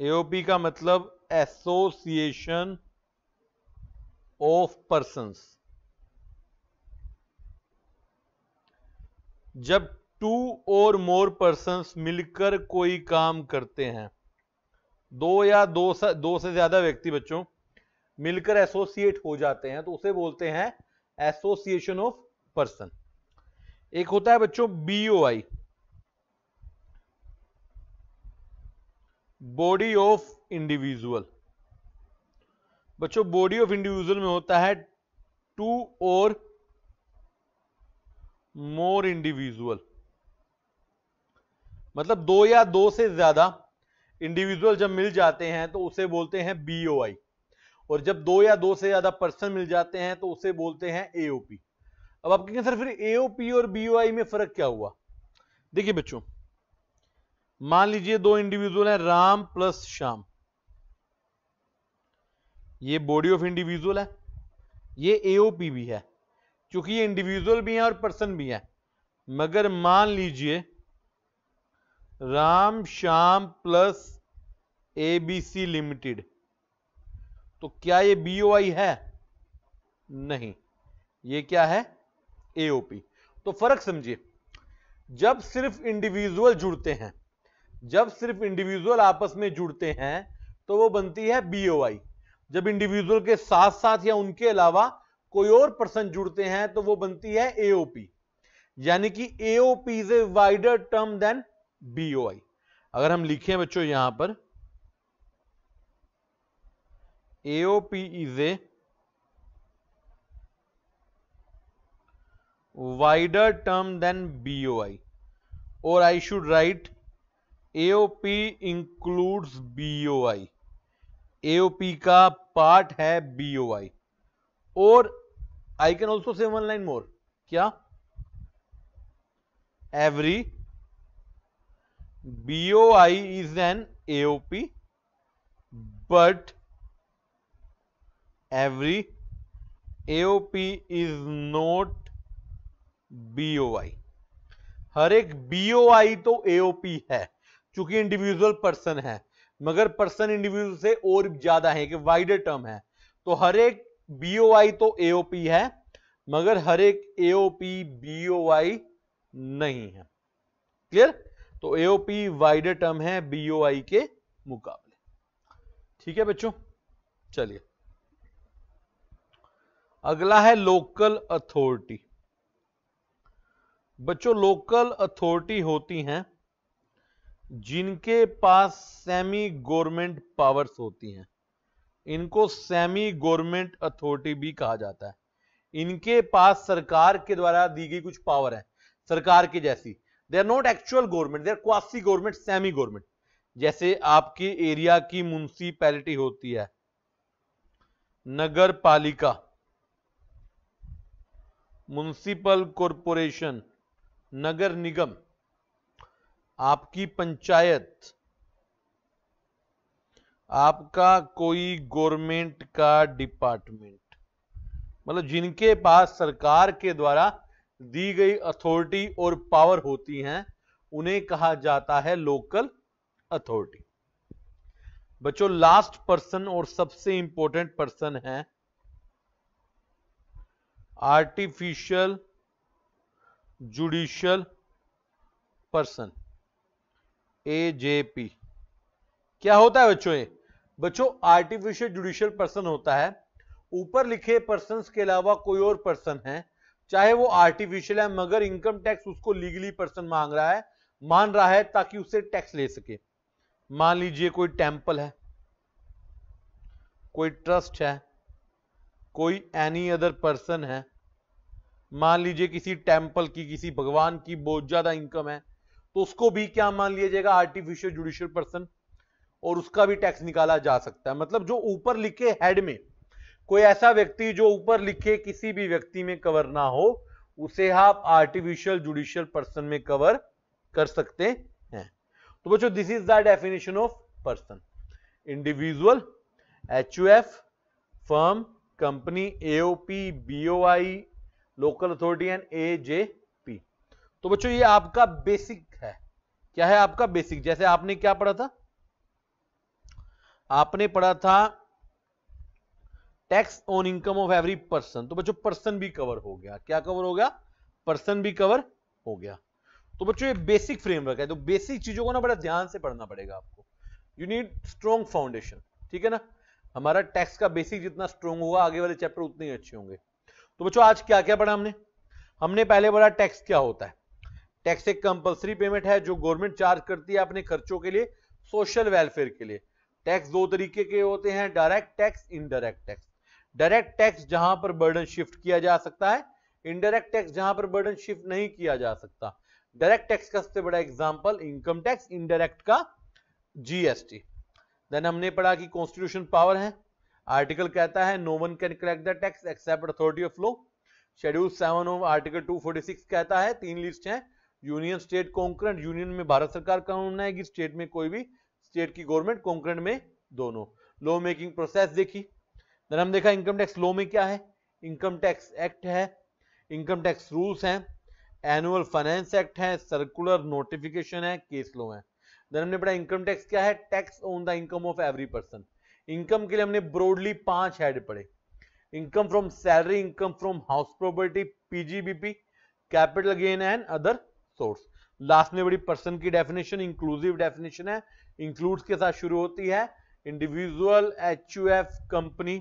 AOP का मतलब एसोसिएशन ऑफ पर्संस। जब 2 और मोर पर्संस मिलकर कोई काम करते हैं, 2 या 2 से ज्यादा व्यक्ति बच्चों मिलकर एसोसिएट हो जाते हैं तो उसे बोलते हैं एसोसिएशन ऑफ पर्सन। एक होता है बच्चों BOI, बॉडी ऑफ इंडिविजुअल। बच्चों बॉडी ऑफ इंडिविजुअल में होता है 2 और मोर इंडिविजुअल, मतलब 2 या 2 से ज्यादा इंडिविजुअल जब मिल जाते हैं तो उसे बोलते हैं BOI, और जब 2 या 2 से ज्यादा पर्सन मिल जाते हैं तो उसे बोलते हैं AOP। अब आप कहेंगे सर फिर AOP और BOI में फर्क क्या हुआ? देखिए बच्चों, मान लीजिए 2 इंडिविजुअल हैं, राम प्लस श्याम, ये बॉडी ऑफ इंडिविजुअल है, ये AOP भी है क्योंकि ये इंडिविजुअल भी है और पर्सन भी है। मगर मान लीजिए Ram Shyam plus ABC limited, तो क्या ये BOI है? नहीं, ये क्या है? AOP। तो फर्क समझिए, जब सिर्फ इंडिविजुअल जुड़ते हैं, जब सिर्फ इंडिविजुअल आपस में जुड़ते हैं तो वो बनती है BOI। जब इंडिविजुअल के साथ साथ या उनके अलावा कोई और पर्सन जुड़ते हैं तो वो बनती है AOP। यानी कि AOP is a wider term than BOI। अगर हम लिखें बच्चों यहां पर AOP is a wider term than BOI, or I should write AOP includes BOI। AOP का पार्ट है BOI। और I can also say one line more, क्या? Every BOI is an AOP, but every AOP is not BOI। हर एक BOI तो AOP है क्योंकि individual person है, मगर पर्सन इंडिविजुअल से और ज्यादा है, कि वाइडर टर्म है। तो हर एक BOI तो AOP है, मगर हर एक एओपी बीओआई नहीं है। क्लियर? तो एओपी वाइडर टर्म है बीओआई के मुकाबले। ठीक है बच्चों, चलिए अगला है लोकल अथॉरिटी। बच्चों लोकल अथॉरिटी होती हैं जिनके पास सेमी गवर्नमेंट पावर्स होती हैं, इनको सेमी गवर्नमेंट अथॉरिटी भी कहा जाता है। इनके पास सरकार के द्वारा दी गई कुछ पावर है, सरकार की जैसी। They are not actual government, they are quasi government, semi government. जैसे आपकी एरिया की म्युनिसिपैलिटी होती है, नगर पालिका, म्युनिसिपल कॉरपोरेशन, नगर निगम, आपकी पंचायत, आपका कोई गवर्नमेंट का डिपार्टमेंट, मतलब जिनके पास सरकार के द्वारा दी गई अथॉरिटी और पावर होती हैं, उन्हें कहा जाता है लोकल अथॉरिटी। बच्चों लास्ट पर्सन और सबसे इंपॉर्टेंट पर्सन है आर्टिफिशियल जुडिशियल पर्सन, एजेपी। क्या होता है बच्चों ये? बच्चों आर्टिफिशियल जुडिशियल पर्सन होता है ऊपर लिखे पर्संस के अलावा कोई और पर्सन है, चाहे वो आर्टिफिशियल है मगर इनकम टैक्स उसको लीगली पर्सन मान रहा है ताकि उससे टैक्स ले सके। मान लीजिए कोई टेंपल है, कोई ट्रस्ट है, कोई एनी अदर पर्सन है। मान लीजिए किसी टेंपल की, किसी भगवान की बहुत ज्यादा इनकम है, तो उसको भी क्या मान लिया जाएगा? आर्टिफिशियल जुडिशियल पर्सन, और उसका भी टैक्स निकाला जा सकता है। मतलब जो ऊपर लिखे हेड में कोई ऐसा व्यक्ति जो ऊपर लिखे किसी भी व्यक्ति में कवर ना हो, उसे आप आर्टिफिशियल जुडिशियल पर्सन में कवर कर सकते हैं। तो बच्चों this is the definition of person: individual, HUF, firm, company, AOP, BOI, local authority and AJP. तो बच्चों ये आपका बेसिक है। क्या है आपका बेसिक? जैसे आपने क्या पढ़ा था? आपने पढ़ा था tax on income of every person. तो बच्चों पर्सन भी कवर हो गया। क्या कवर हो गया? पर्सन भी कवर हो गया। तो बच्चों ये बेसिक फ्रेमवर्क है। तो बेसिक चीजों को ना बड़ा ध्यान से पढ़ना पड़ेगा आपको। यू नीड स्ट्रॉन्ग फाउंडेशन, ठीक है ना? हमारा टैक्स का बेसिक जितना स्ट्रॉन्ग होगा आगे वाले चैप्टर उतने ही अच्छे होंगे। तो बच्चों आज क्या क्या पढ़ा हमने पहले पढ़ा टैक्स क्या होता है। टैक्स एक कंपलसरी पेमेंट है जो गवर्नमेंट चार्ज करती है अपने खर्चों के लिए, सोशल वेलफेयर के लिए। टैक्स दो तरीके के होते हैं, direct tax, indirect tax. Direct tax जहां पर बर्डन शिफ्ट किया जा सकता है, इनडायरेक्ट टैक्स जहां पर बर्डन शिफ्ट नहीं किया जा सकता। डायरेक्ट टैक्स का सबसे बड़ा एग्जांपल इनकम टैक्स, इनडायरेक्ट का जीएसटी। देन हमने पढ़ा कि कॉन्स्टिट्यूशन पावर है। आर्टिकल कहता है no one can collect the tax except authority of law. Schedule 7 of article 246 कहता है 3 लिस्ट है, यूनियन, स्टेट, कॉन्करेंट। यूनियन में भारत सरकार कानून आएगी, स्टेट में कोई भी स्टेट की गवर्नमेंट, कॉन्करेंट में दोनों। लॉ मेकिंग प्रोसेस देखी। देन हम देखा इनकम टैक्स लॉ में क्या है, इनकम टैक्स एक्ट है, इनकम टैक्स रूल्स हैं, एनुअल फाइनेंस एक्ट है, सर्कुलर नोटिफिकेशन है, केस लॉ है। देन हमने पढ़ा इनकम टैक्स क्या है, tax on the income of every person. Income के लिए हमने ब्रॉडली 5 हेड पढ़े: income from salary, income from house property, PGBP, capital gain and other source. Last में बड़ी पर्सन की डेफिनेशन इंक्लूसिव डेफिनेशन है, इंक्लूड्स के साथ शुरू होती है। Individual, HUF, company,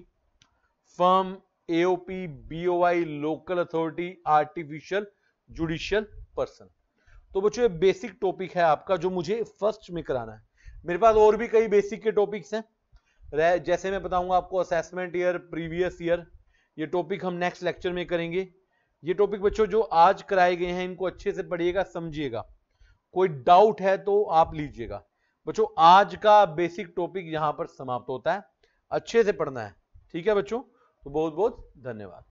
firm, AOP, BOI, local authority, artificial judicial person. तो बच्चों ये बेसिक टॉपिक है आपका जो मुझे फर्स्ट में कराना है। मेरे पास और भी कई बेसिक के टॉपिक्स हैं, जैसे मैं बताऊंगा आपको असेसमेंट ईयर, प्रीवियस ईयर। ये टॉपिक हम नेक्स्ट लेक्चर में करेंगे। ये टॉपिक बच्चों जो आज कराए गए हैं इनको अच्छे से पढ़िएगा, समझिएगा। कोई डाउट है तो आप लीजिएगा। बच्चों आज का बेसिक टॉपिक यहां पर समाप्त होता है। अच्छे से पढ़ना है, ठीक है बच्चों? तो बहुत बहुत धन्यवाद।